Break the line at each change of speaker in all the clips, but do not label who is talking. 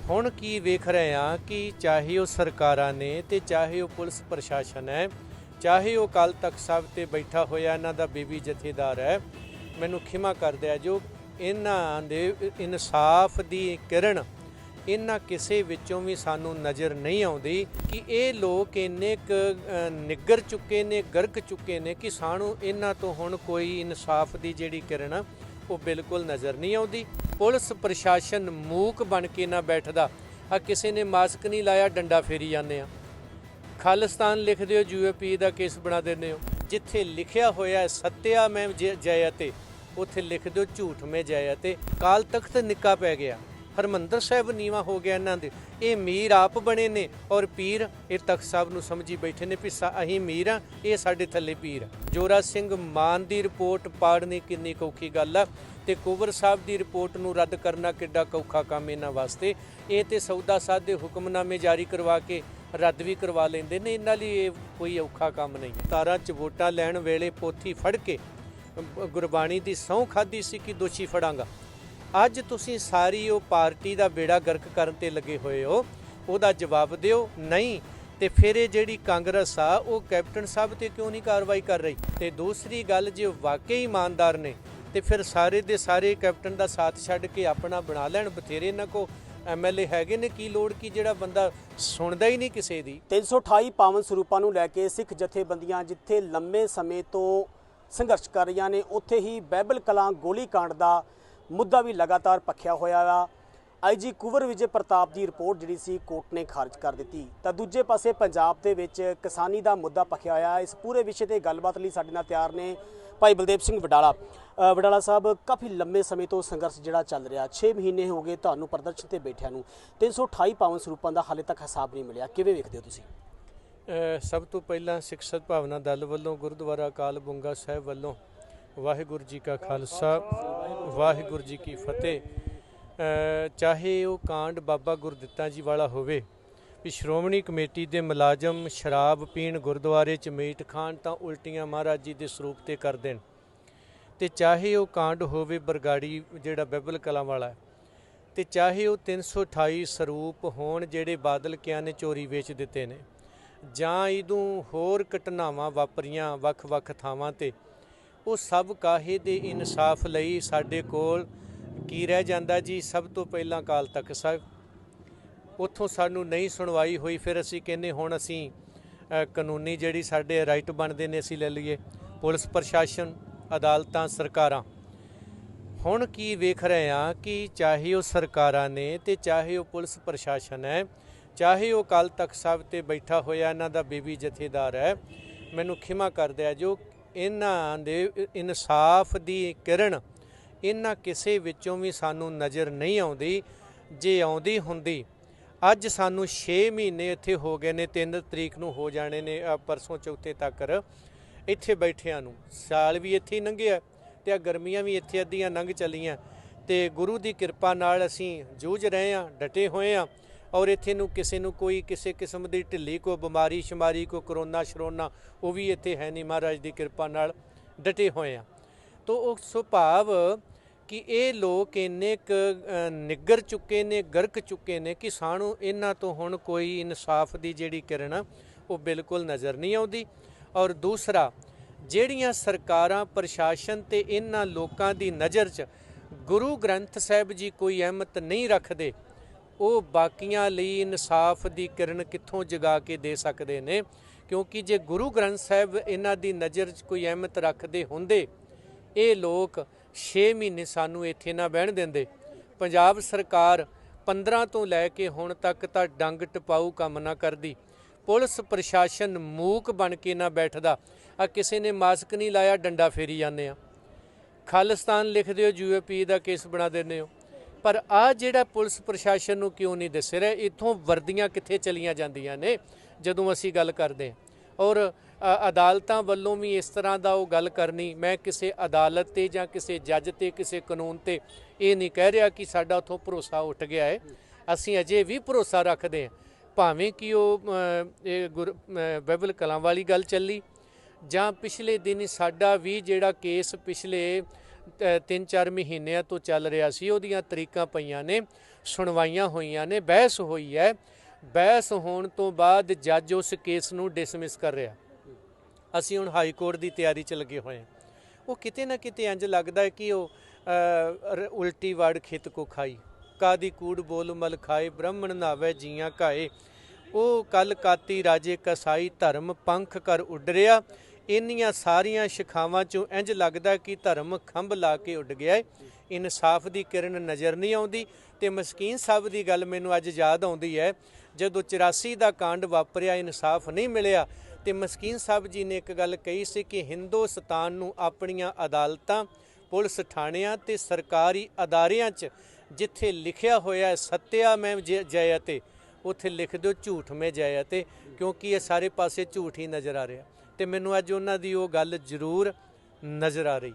ਹੁਣ ਕੀ ਵੇਖ ਰਹੇ ਹਾਂ ਕਿ ਚਾਹੇ ਉਹ ਸਰਕਾਰਾਂ ਨੇ ਤੇ ਚਾਹੇ ਉਹ ਪੁਲਿਸ ਪ੍ਰਸ਼ਾਸਨ ਹੈ, ਚਾਹੇ ਉਹ ਅਕਾਲ ਤਖਤ ਸਾਹਿਬ ਤੇ ਬੈਠਾ ਹੋਇਆ ਇਹਨਾਂ ਦਾ ਬੀਬੀ ਜਥੇਦਾਰ ਹੈ, ਮੈਨੂੰ ਖਿਮਾ ਕਰ ਦਿਆ ਜੋ ਇਹਨਾਂ ਦੇ ਇਨਸਾਫ ਦੀ ਕਿਰਨ ਇਹਨਾਂ ਕਿਸੇ ਵਿੱਚੋਂ ਵੀ ਸਾਨੂੰ ਨਜ਼ਰ ਨਹੀਂ ਆਉਂਦੀ ਕਿ ਇਹ ਲੋਕ ਇੰਨੇ ਨਿੱਗਰ ਚੁੱਕੇ ਨੇ, ਗਰਕ ਚੁੱਕੇ ਨੇ ਕਿ ਸਾਨੂੰ ਇਹਨਾਂ ਤੋਂ ਹੁਣ ਕੋਈ ਇਨਸਾਫ ਦੀ ਜਿਹੜੀ ਕਿਰਨ ਆ ਉਹ ਬਿਲਕੁਲ ਨਜ਼ਰ ਨਹੀਂ ਆਉਂਦੀ। ਪੁਲਿਸ ਪ੍ਰਸ਼ਾਸਨ ਮੂਕ ਬਣ ਕੇ ਨਾ ਬੈਠਦਾ। ਆ ਕਿਸੇ ਨੇ ਮਾਸਕ ਨਹੀਂ ਲਾਇਆ, ਡੰਡਾ ਫੇਰੀ ਜਾਂਦੇ ਆ। ਖਾਲਿਸਤਾਨ ਲਿਖਦੇ ਹੋ, UAP ਦਾ ਕੇਸ ਬਣਾ ਦਿੰਦੇ ਹੋ। ਜਿੱਥੇ ਲਿਖਿਆ ਹੋਇਆ ਸੱਤਿਆ ਮੈਂ ਜਯਤੇ, ਉੱਥੇ ਲਿਖ ਦਿਓ ਝੂਠ ਮੈਂ ਜਯਤੇ। ਕਾਲ ਤਖਤ ਨਿੱਕਾ ਪੈ ਗਿਆ, ਹਰਮੰਦਰ ਸਾਹਿਬ ਨੀਵਾ ਹੋ ਗਿਆ ਇਹਨਾਂ ਦੇ। ਇਹ ਮੀਰ ਆਪ ਬਣੇ ਨੇ ਔਰ ਪੀਰ ਇਹ ਤਖਤ ਸਾਹਿਬ ਨੂੰ ਸਮਝੀ ਬੈਠੇ ਨੇ ਵੀ ਅਸੀਂ ਮੀਰ ਆ, ਇਹ ਸਾਡੇ ਥੱਲੇ ਪੀਰ ਆ। ਜੋਰਾ ਸਿੰਘ ਮਾਨ ਦੀ ਰਿਪੋਰਟ ਪਾੜਨੀ ਕਿੰਨੀ ਔਖੀ ਗੱਲ ਆ, ਤੇ ਕੁਵਰ ਸਾਹਿਬ ਦੀ ਰਿਪੋਰਟ ਨੂੰ ਰੱਦ ਕਰਨਾ ਕਿੱਡਾ ਔਖਾ ਕੰਮ ਇਹਨਾਂ ਵਾਸਤੇ। ਇਹ ਤੇ ਸੌਦਾ ਸਾਧ ਦੇ ਹੁਕਮਨਾਮੇ ਜਾਰੀ ਕਰਵਾ ਕੇ ਰੱਦ ਵੀ ਕਰਵਾ ਲੈਂਦੇ ਨੇ, ਇਹਨਾਂ ਲਈ ਇਹ ਕੋਈ ਔਖਾ ਕੰਮ ਨਹੀਂ। ਤਾਰਾਂ 'ਚ ਵੋਟਾਂ ਲੈਣ ਵੇਲੇ ਪੋਥੀ ਫੜ ਕੇ ਗੁਰਬਾਣੀ ਦੀ ਸਹੁੰ ਖਾਧੀ ਸੀ ਕਿ ਦੋਸ਼ੀ ਫੜਾਂਗਾ। ਅੱਜ ਤੁਸੀਂ ਸਾਰੀ ਉਹ ਪਾਰਟੀ ਦਾ ਬੇੜਾ ਗਰਕ ਕਰਨ ਤੇ ਲੱਗੇ ਹੋਏ ਹੋ, ਉਹਦਾ ਜਵਾਬ ਦਿਓ। ਨਹੀਂ ਤੇ ਫਿਰ ਇਹ ਜਿਹੜੀ ਕਾਂਗਰਸ ਆ ਉਹ ਕੈਪਟਨ ਸਾਹਿਬ ਤੇ ਕਿਉਂ ਨਹੀਂ ਕਾਰਵਾਈ ਕਰ ਰਹੀ? ਤੇ ਦੂਸਰੀ ਗੱਲ, ਜੇ ਵਾਕਈ ਇਮਾਨਦਾਰ ਨੇ ਤੇ ਫਿਰ ਸਾਰੇ ਦੇ ਸਾਰੇ ਕੈਪਟਨ ਦਾ ਸਾਥ ਛੱਡ ਕੇ ਆਪਣਾ ਬਣਾ ਲੈਣ। ਬਥੇਰੇ ਇਹਨਾਂ ਕੋ MLA ਹੈਗੇ ਨੇ, ਕੀ ਲੋੜ ਕੀ ਜਿਹੜਾ ਬੰਦਾ ਸੁਣਦਾ ਹੀ ਨਹੀਂ ਕਿਸੇ ਦੀ।
328 ਪਾਵਨ ਸਰੂਪਾਂ ਨੂੰ ਲੈ ਕੇ ਸਿੱਖ ਜਥੇਬੰਦੀਆਂ ਜਿੱਥੇ ਲੰਮੇ ਸਮੇਂ ਤੋਂ ਸੰਘਰਸ਼ ਕਰ ਰਹੀਆਂ ਨੇ, ਉੱਥੇ ਹੀ ਬਾਈਬਲ ਕਲਾਂ ਗੋਲੀकांड ਦਾ ਮੁੱਦਾ ਵੀ ਲਗਾਤਾਰ ਭਖਿਆ ਹੋਇਆ ਆ। IG ਕੁਵਰ ਵਿਜੇ ਪ੍ਰਤਾਪ ਦੀ ਰਿਪੋਰਟ ਜਿਹੜੀ ਸੀ ਕੋਰਟ ਨੇ ਖਾਰਜ ਕਰ ਦਿੱਤੀ। ਤਾਂ ਦੂਜੇ ਪਾਸੇ ਪੰਜਾਬ ਦੇ ਵਿੱਚ ਕਿਸਾਨੀ ਦਾ ਮੁੱਦਾ ਭਖਿਆ ਹੋਇਆ। ਇਸ ਪੂਰੇ ਵਿਸ਼ੇ ਤੇ ਗੱਲਬਾਤ ਲਈ ਸਾਡੇ ਨਾਲ ਤਿਆਰ ਨੇ ਭਾਈ ਬਲਦੇਵ ਸਿੰਘ ਵਡਾਲਾ। ਵਡਾਲਾ ਸਾਹਿਬ, ਕਾਫੀ ਲੰਮੇ ਸਮੇਂ ਤੋਂ ਸੰਘਰਸ਼ ਜਿਹੜਾ ਚੱਲ ਰਿਹਾ, 6 ਮਹੀਨੇ ਹੋ ਗਏ ਤੁਹਾਨੂੰ ਪ੍ਰਦਰਸ਼ਨ ਤੇ ਬੈਠਿਆਂ ਨੂੰ, 328 ਪਾਵਨ ਸਰੂਪਾਂ ਦਾ ਹਾਲੇ ਤੱਕ ਹਿਸਾਬ ਨਹੀਂ ਮਿਲਿਆ, ਕਿਵੇਂ ਵੇਖਦੇ ਹੋ ਤੁਸੀਂ?
ਸਭ ਤੋਂ ਪਹਿਲਾਂ ਸਿੱਖ ਸਦਭਾਵਨਾ ਦਲ ਵੱਲੋਂ, ਗੁਰਦੁਆਰਾ ਅਕਾਲ ਬੁੰਗਾ ਸਾਹਿਬ ਵੱਲੋਂ ਵਾਹਿਗੁਰੂ ਜੀ ਕਾ ਖਾਲਸਾ ਵਾਹਿਗੁਰੂ ਜੀ ਕੀ ਫਤਿਹ। ਚਾਹੇ ਉਹ ਕਾਂਡ ਬਾਬਾ ਗੁਰਦਿੱਤਾ ਜੀ ਵਾਲਾ ਹੋਵੇ ਵੀ ਸ਼੍ਰੋਮਣੀ ਕਮੇਟੀ ਦੇ ਮੁਲਾਜ਼ਮ ਸ਼ਰਾਬ ਪੀਣ, ਗੁਰਦੁਆਰੇ 'ਚ ਮੀਟ ਖਾਣ ਤਾਂ ਉਲਟੀਆਂ ਮਹਾਰਾਜ ਜੀ ਦੇ ਸਰੂਪ ਤੇ ਕਰ ਦੇਣ, ਤੇ ਚਾਹੇ ਉਹ ਕਾਂਡ ਹੋਵੇ ਬਰਗਾੜੀ ਜਿਹੜਾ ਬਾਈਬਲ ਕਲਾਂ ਵਾਲਾ, ਤੇ ਚਾਹੇ ਉਹ 328 ਸਰੂਪ ਹੋਣ ਜਿਹੜੇ ਬਾਦਲ ਕਿਆਂ ਨੇ ਚੋਰੀ ਵੇਚ ਦਿੱਤੇ ਨੇ, ਜਾਂ ਇਹਦੋਂ ਹੋਰ ਘਟਨਾਵਾਂ ਵਾਪਰੀਆਂ ਵੱਖ-ਵੱਖ ਥਾਵਾਂ ਤੇ, ਉਹ ਸਭ ਕਾਹੇ ਦੇ ਇਨਸਾਫ ਲਈ ਸਾਡੇ ਕੋਲ ਕੀ ਰਹਿ ਜਾਂਦਾ ਜੀ? ਸਭ ਤੋਂ ਪਹਿਲਾਂ ਅਕਾਲ ਤਖਤ ਸਾਹਿਬ। ਉੱਥੋਂ ਸਾਨੂੰ ਨਹੀਂ ਸੁਣਵਾਈ ਹੋਈ, ਫਿਰ ਅਸੀਂ ਕਹਿੰਦੇ ਹੁਣ ਅਸੀਂ ਕਾਨੂੰਨੀ ਜਿਹੜੀ ਸਾਡੇ ਰਾਈਟ ਬਣਦੇ ਨੇ ਅਸੀਂ ਲੈ ਲਈਏ। ਪੁਲਿਸ ਪ੍ਰਸ਼ਾਸਨ, ਅਦਾਲਤਾਂ, ਸਰਕਾਰਾਂ। ਹੁਣ ਕੀ ਵੇਖ ਰਹੇ ਹਾਂ ਕਿ ਚਾਹੇ ਉਹ ਸਰਕਾਰਾਂ ਨੇ ਤੇ ਚਾਹੇ ਉਹ ਪੁਲਿਸ ਪ੍ਰਸ਼ਾਸਨ ਹੈ, ਚਾਹੇ ਉਹ ਅਕਾਲ ਤਖਤ ਸਾਹਿਬ ਤੇ ਬੈਠਾ ਹੋਇਆ ਇਹਨਾਂ ਦਾ ਬੀਬੀ ਜਥੇਦਾਰ ਹੈ, ਮੈਨੂੰ ਖਿਮਾ ਕਰ ਦਿਆ ਜੋ ਇਹਨਾਂ ਦੇ ਇਨਸਾਫ ਦੀ ਕਿਰਨ ਇਹਨਾਂ ਕਿਸੇ ਵਿੱਚੋਂ ਵੀ ਸਾਨੂੰ ਨਜ਼ਰ ਨਹੀਂ ਆਉਂਦੀ। ਜੇ ਆਉਂਦੀ ਹੁੰਦੀ, ਅੱਜ ਸਾਨੂੰ 6 ਮਹੀਨੇ ਇੱਥੇ ਹੋ ਗਏ ਨੇ, 3 ਤਰੀਕ ਨੂੰ ਹੋ ਜਾਣੇ ਨੇ, ਪਰਸੋਂ ਚੌਥੇ ਤੱਕ ਇੱਥੇ ਬੈਠਿਆਂ ਨੂੰ। ਸਾਲ ਵੀ ਇੱਥੇ ਹੀ ਲੰਘਿਆ ਤੇ ਆ ਗਰਮੀਆਂ ਵੀ ਇੱਥੇ ਅੱਧੀਆਂ ਲੰਘ ਚੱਲੀਆਂ, ਤੇ ਗੁਰੂ ਦੀ ਕਿਰਪਾ ਨਾਲ ਅਸੀਂ ਜੂਝ ਰਹੇ ਹਾਂ, ਡਟੇ ਹੋਏ ਹਾਂ। ਔਰ ਇੱਥੇ ਨੂੰ ਕਿਸੇ ਨੂੰ ਕੋਈ ਕਿਸੇ ਕਿਸਮ ਦੀ ਢਿੱਲੀ, ਕੋਈ ਬਿਮਾਰੀ ਸ਼ਮਾਰੀ, ਕੋਈ ਕਰੋਨਾ ਸ਼ਰੋਨਾ, ਉਹ ਵੀ ਇੱਥੇ ਹੈ ਨਹੀਂ। ਮਹਾਰਾਜ ਦੀ ਕਿਰਪਾ ਨਾਲ ਡਟੇ ਹੋਏ ਹਾਂ। ਤੋ ਉਹ ਸੁਭਾਵ ਕਿ ਇਹ ਲੋਕ ਇੰਨੇ ਨਿੱਗਰ ਚੁੱਕੇ ਨੇ, ਗਰਕ ਚੁੱਕੇ ਨੇ ਕਿ ਸਾਨੂੰ ਇਹਨਾਂ ਤੋਂ ਹੁਣ ਕੋਈ ਇਨਸਾਫ ਦੀ ਜਿਹੜੀ ਕਿਰਨ ਆ ਉਹ ਬਿਲਕੁਲ ਨਜ਼ਰ ਨਹੀਂ ਆਉਂਦੀ। ਔਰ ਦੂਸਰਾ, ਜਿਹੜੀਆਂ ਸਰਕਾਰਾਂ, ਪ੍ਰਸ਼ਾਸਨ ਤੇ ਇਹਨਾਂ ਲੋਕਾਂ ਦੀ ਨਜ਼ਰ 'ਚ ਗੁਰੂ ਗ੍ਰੰਥ ਸਾਹਿਬ ਜੀ ਕੋਈ ਅਹਿਮਤ ਨਹੀਂ ਰੱਖਦੇ, ਉਹ ਬਾਕੀਆਂ ਲਈ ਇਨਸਾਫ ਦੀ ਕਿਰਨ ਕਿੱਥੋਂ ਜਗਾ ਕੇ ਦੇ ਸਕਦੇ ਨੇ? ਕਿਉਂਕਿ ਜੇ ਗੁਰੂ ਗ੍ਰੰਥ ਸਾਹਿਬ ਇਹਨਾਂ ਦੀ ਨਜ਼ਰ 'ਚ ਕੋਈ ਅਹਿਮਤ ਰੱਖਦੇ ਹੁੰਦੇ, ਇਹ ਲੋਕ 6 ਮਹੀਨੇ ਸਾਨੂੰ ਇੱਥੇ ਨਾ ਬਹਿਣ ਦਿੰਦੇ। ਪੰਜਾਬ ਸਰਕਾਰ 15 ਤੋਂ ਲੈ ਕੇ ਹੁਣ ਤੱਕ ਤਾਂ ਡੰਗ ਟਪਾਊ ਕੰਮ ਨਾ ਕਰਦੀ। ਪੁਲਿਸ ਪ੍ਰਸ਼ਾਸਨ ਮੂਕ ਬਣ ਕੇ ਨਾ ਬੈਠਦਾ। ਆ ਕਿਸੇ ਨੇ ਮਾਸਕ ਨਹੀਂ ਲਾਇਆ, ਡੰਡਾ ਫੇਰੀ ਜਾਂਦੇ ਆ। ਖਾਲਿਸਤਾਨ ਲਿਖਦੇ ਹੋ, UAP ਦਾ ਕੇਸ ਬਣਾ ਦਿੰਦੇ ਹੋ। ਪਰ ਆ ਜਿਹੜਾ ਪੁਲਿਸ ਪ੍ਰਸ਼ਾਸਨ ਨੂੰ ਕਿਉਂ ਨਹੀਂ ਦੱਸ ਰਿਹਾ? ਇੱਥੋਂ ਵਰਦੀਆਂ ਕਿੱਥੇ ਚਲੀਆਂ ਜਾਂਦੀਆਂ ਨੇ ਜਦੋਂ ਅਸੀਂ ਗੱਲ ਕਰਦੇ ਹਾਂ। ਔਰ ਅਦਾਲਤਾਂ ਵੱਲੋਂ ਵੀ ਇਸ ਤਰ੍ਹਾਂ ਦਾ ਉਹ ਗੱਲ ਕਰਨੀ, ਮੈਂ ਕਿਸੇ ਅਦਾਲਤ ਤੇ ਜਾਂ ਕਿਸੇ ਜੱਜ ਤੇ, ਕਿਸੇ ਕਾਨੂੰਨ ਤੇ ਇਹ ਨਹੀਂ ਕਹਿ ਰਿਹਾ ਕਿ ਸਾਡਾ ਉੱਥੋਂ ਭਰੋਸਾ ਉੱਠ ਗਿਆ ਹੈ। ਅਸੀਂ ਅਜੇ ਵੀ ਭਰੋਸਾ ਰੱਖਦੇ ਹਾਂ, ਭਾਵੇਂ ਕਿ ਉਹ ਬਾਈਬਲ ਕਲਾਂ ਵਾਲੀ ਗੱਲ ਚੱਲੀ, ਜਾਂ ਪਿਛਲੇ ਦਿਨ ਸਾਡਾ ਵੀ ਜਿਹੜਾ ਕੇਸ ਪਿਛਲੇ 3-4 ਮਹੀਨਿਆਂ ਤੋਂ ਚੱਲ ਰਿਹਾ ਸੀ, ਉਹਦੀਆਂ ਤਰੀਕਾਂ ਪਈਆਂ ਨੇ। ਸੁਣਵਾਈਆਂ ਹੋਈਆਂ ਨੇ, ਬਹਿਸ ਹੋਈ ਹੈ। ਬਹਿਸ ਹੋਣ ਤੋਂ ਬਾਅਦ ਜੱਜ ਉਸ ਕੇਸ ਨੂੰ ਡਿਸਮਿਸ ਕਰ ਰਿਹਾ। ਅਸੀਂ ਹੁਣ ਹਾਈ ਕੋਰਟ ਦੀ ਤਿਆਰੀ 'ਚ ਲੱਗੇ ਹੋਏ ਹਾਂ। ਉਹ ਕਿਤੇ ਨਾ ਕਿਤੇ ਇੰਜ ਲੱਗਦਾ ਹੈ ਕਿ ਉਹ ਉਲਟੀ ਵੜ ਖਿਤ ਕੋ ਖਾਈ, ਕਾਦੀ ਕੂੜ ਬੋਲ ਮਲ ਖਾਏ, ਬ੍ਰਾਹਮਣ ਨਾਵੇ ਜੀਆਂ ਘਾਏ। ਉਹ ਕੱਲ ਕਾਤੀ ਰਾਜੇ ਕਸਾਈ, ਧਰਮ ਪੰਖ ਕਰ ਉੱਡ ਰਿਹਾ। ਇੰਨੀਆਂ ਸਾਰੀਆਂ ਸ਼ਿਖਾਵਾਂ 'ਚੋਂ ਇੰਜ ਲੱਗਦਾ ਕਿ ਧਰਮ ਖੰਭ ਲਾ ਕੇ ਉੱਡ ਗਿਆ ਹੈ। ਇਨਸਾਫ ਦੀ ਕਿਰਨ ਨਜ਼ਰ ਨਹੀਂ ਆਉਂਦੀ। ਤੇ ਮਸਕੀਨ ਸਾਹਿਬ ਦੀ ਗੱਲ ਮੈਨੂੰ ਅੱਜ ਯਾਦ ਆਉਂਦੀ ਹੈ, ਜਦੋਂ 84 ਦਾ ਕਾਂਡ ਵਾਪਰਿਆ, ਇਨਸਾਫ ਨਹੀਂ ਮਿਲਿਆ, ਤੇ ਮਸਕੀਨ ਸਾਹਿਬ ਜੀ ਨੇ ਇੱਕ ਗੱਲ ਕਹੀ ਸੀ ਕਿ ਹਿੰਦੁਸਤਾਨ ਨੂੰ ਆਪਣੀਆਂ ਅਦਾਲਤਾਂ, ਪੁਲਿਸ ਥਾਣਿਆਂ ਤੇ ਸਰਕਾਰੀ ਅਦਾਰਿਆਂ 'ਚ ਜਿੱਥੇ ਲਿਖਿਆ ਹੋਇਆ ਸੱਤਿਆ ਮੈਂ ਜਯਤੇ, ਉੱਥੇ ਲਿਖ ਦਿਓ ਝੂਠ ਮੈਂ ਜਯਤੇ, ਕਿਉਂਕਿ ਇਹ ਸਾਰੇ ਪਾਸੇ ਝੂਠ ਹੀ ਨਜ਼ਰ ਆ ਰਿਹਾ। ਤੇ ਮੈਨੂੰ ਅੱਜ ਉਹਨਾਂ ਦੀ ਉਹ ਗੱਲ ਜ਼ਰੂਰ ਨਜ਼ਰ ਆ ਰਹੀ।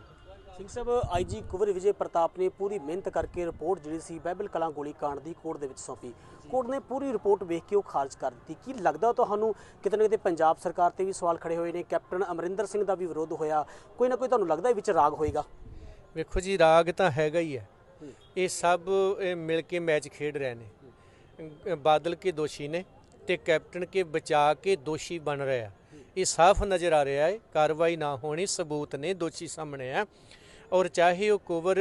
ਸਿੰਘ ਸਾਹਿਬ, IG ਕੁੰਵਰ ਵਿਜੇ ਪ੍ਰਤਾਪ ਨੇ ਪੂਰੀ ਮਿਹਨਤ ਕਰਕੇ ਰਿਪੋਰਟ ਜਿਹੜੀ ਸੀ ਬਾਈਬਲ ਕਲਾਂ ਗੋਲੀ ਕਾਂਡ ਦੀ ਕੋਰਟ ਦੇ ਵਿੱਚ ਸੌਂਪੀ। ਕੋਰਟ ਨੇ ਪੂਰੀ ਰਿਪੋਰਟ ਵੇਖ ਕੇ ਉਹ ਖਾਰਜ ਕਰ ਦਿੱਤੀ। ਕੀ ਲੱਗਦਾ ਤੁਹਾਨੂੰ ਕਿਤੇ ਨਾ ਕਿਤੇ ਪੰਜਾਬ ਸਰਕਾਰ ਤੇ ਵੀ ਸਵਾਲ ਖੜੇ ਹੋਏ ਨੇ? ਕੈਪਟਨ ਅਮਰਿੰਦਰ ਸਿੰਘ ਦਾ ਵੀ ਵਿਰੋਧ ਹੋਇਆ, ਕੋਈ ਨਾ ਕੋਈ ਤੁਹਾਨੂੰ ਲੱਗਦਾ ਵਿੱਚ ਰਾਗ ਹੋਏਗਾ?
ਵੇਖੋ ਜੀ, ਰਾਗ ਤਾਂ ਹੈਗਾ ਹੀ ਹੈ। ਇਹ ਸਭ ਮਿਲ ਕੇ ਮੈਚ ਖੇਡ ਰਹੇ ਨੇ। ਬਾਦਲ ਕੇ ਦੋਸ਼ੀ ਨੇ ਤੇ ਕੈਪਟਨ ਕੇ ਬਚਾ ਕੇ ਦੋਸ਼ੀ ਬਣ ਰਿਹਾ। ਇਹ ਸਾਫ਼ ਨਜ਼ਰ ਆ ਰਿਹਾ ਹੈ। ਕਾਰਵਾਈ ਨਾ ਹੋਣੀ, ਸਬੂਤ ਨੇ, ਦੋਸ਼ੀ ਸਾਹਮਣੇ ਆ। ਔਰ ਚਾਹੇ ਉਹ ਕੁੰਵਰ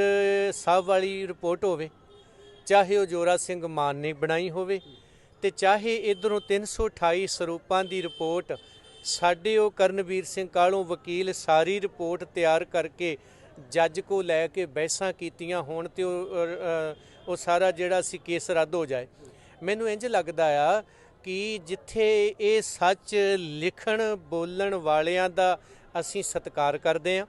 ਸਾਹਿਬ ਵਾਲੀ ਰਿਪੋਰਟ ਹੋਵੇ, ਚਾਹੇ ਉਹ ਜੋਰਾ ਸਿੰਘ ਮਾਨ ਨੇ ਬਣਾਈ ਹੋਵੇ, ਤੇ ਚਾਹੇ ਇੱਧਰੋਂ 328 ਸਰੂਪਾਂ ਦੀ ਰਿਪੋਰਟ ਸਾਡੇ ਉਹ ਕਰਨਵੀਰ ਸਿੰਘ ਕਾਹਲੋਂ ਵਕੀਲ ਸਾਰੀ ਰਿਪੋਰਟ ਤਿਆਰ ਕਰਕੇ ਜੱਜ ਕੋ ਲੈ ਕੇ ਬਹਿਸਾਂ ਕੀਤੀਆਂ ਹੋਣ, ਤੇ ਉਹ ਸਾਰਾ ਜਿਹੜਾ ਸੀ ਕੇਸ ਰੱਦ ਹੋ ਜਾਏ। ਮੈਨੂੰ ਇੰਜ ਲੱਗਦਾ ਆ ਕਿ ਜਿੱਥੇ ਇਹ ਸੱਚ ਲਿਖਣ ਬੋਲਣ ਵਾਲਿਆਂ ਦਾ ਅਸੀਂ ਸਤਿਕਾਰ ਕਰਦੇ ਹਾਂ,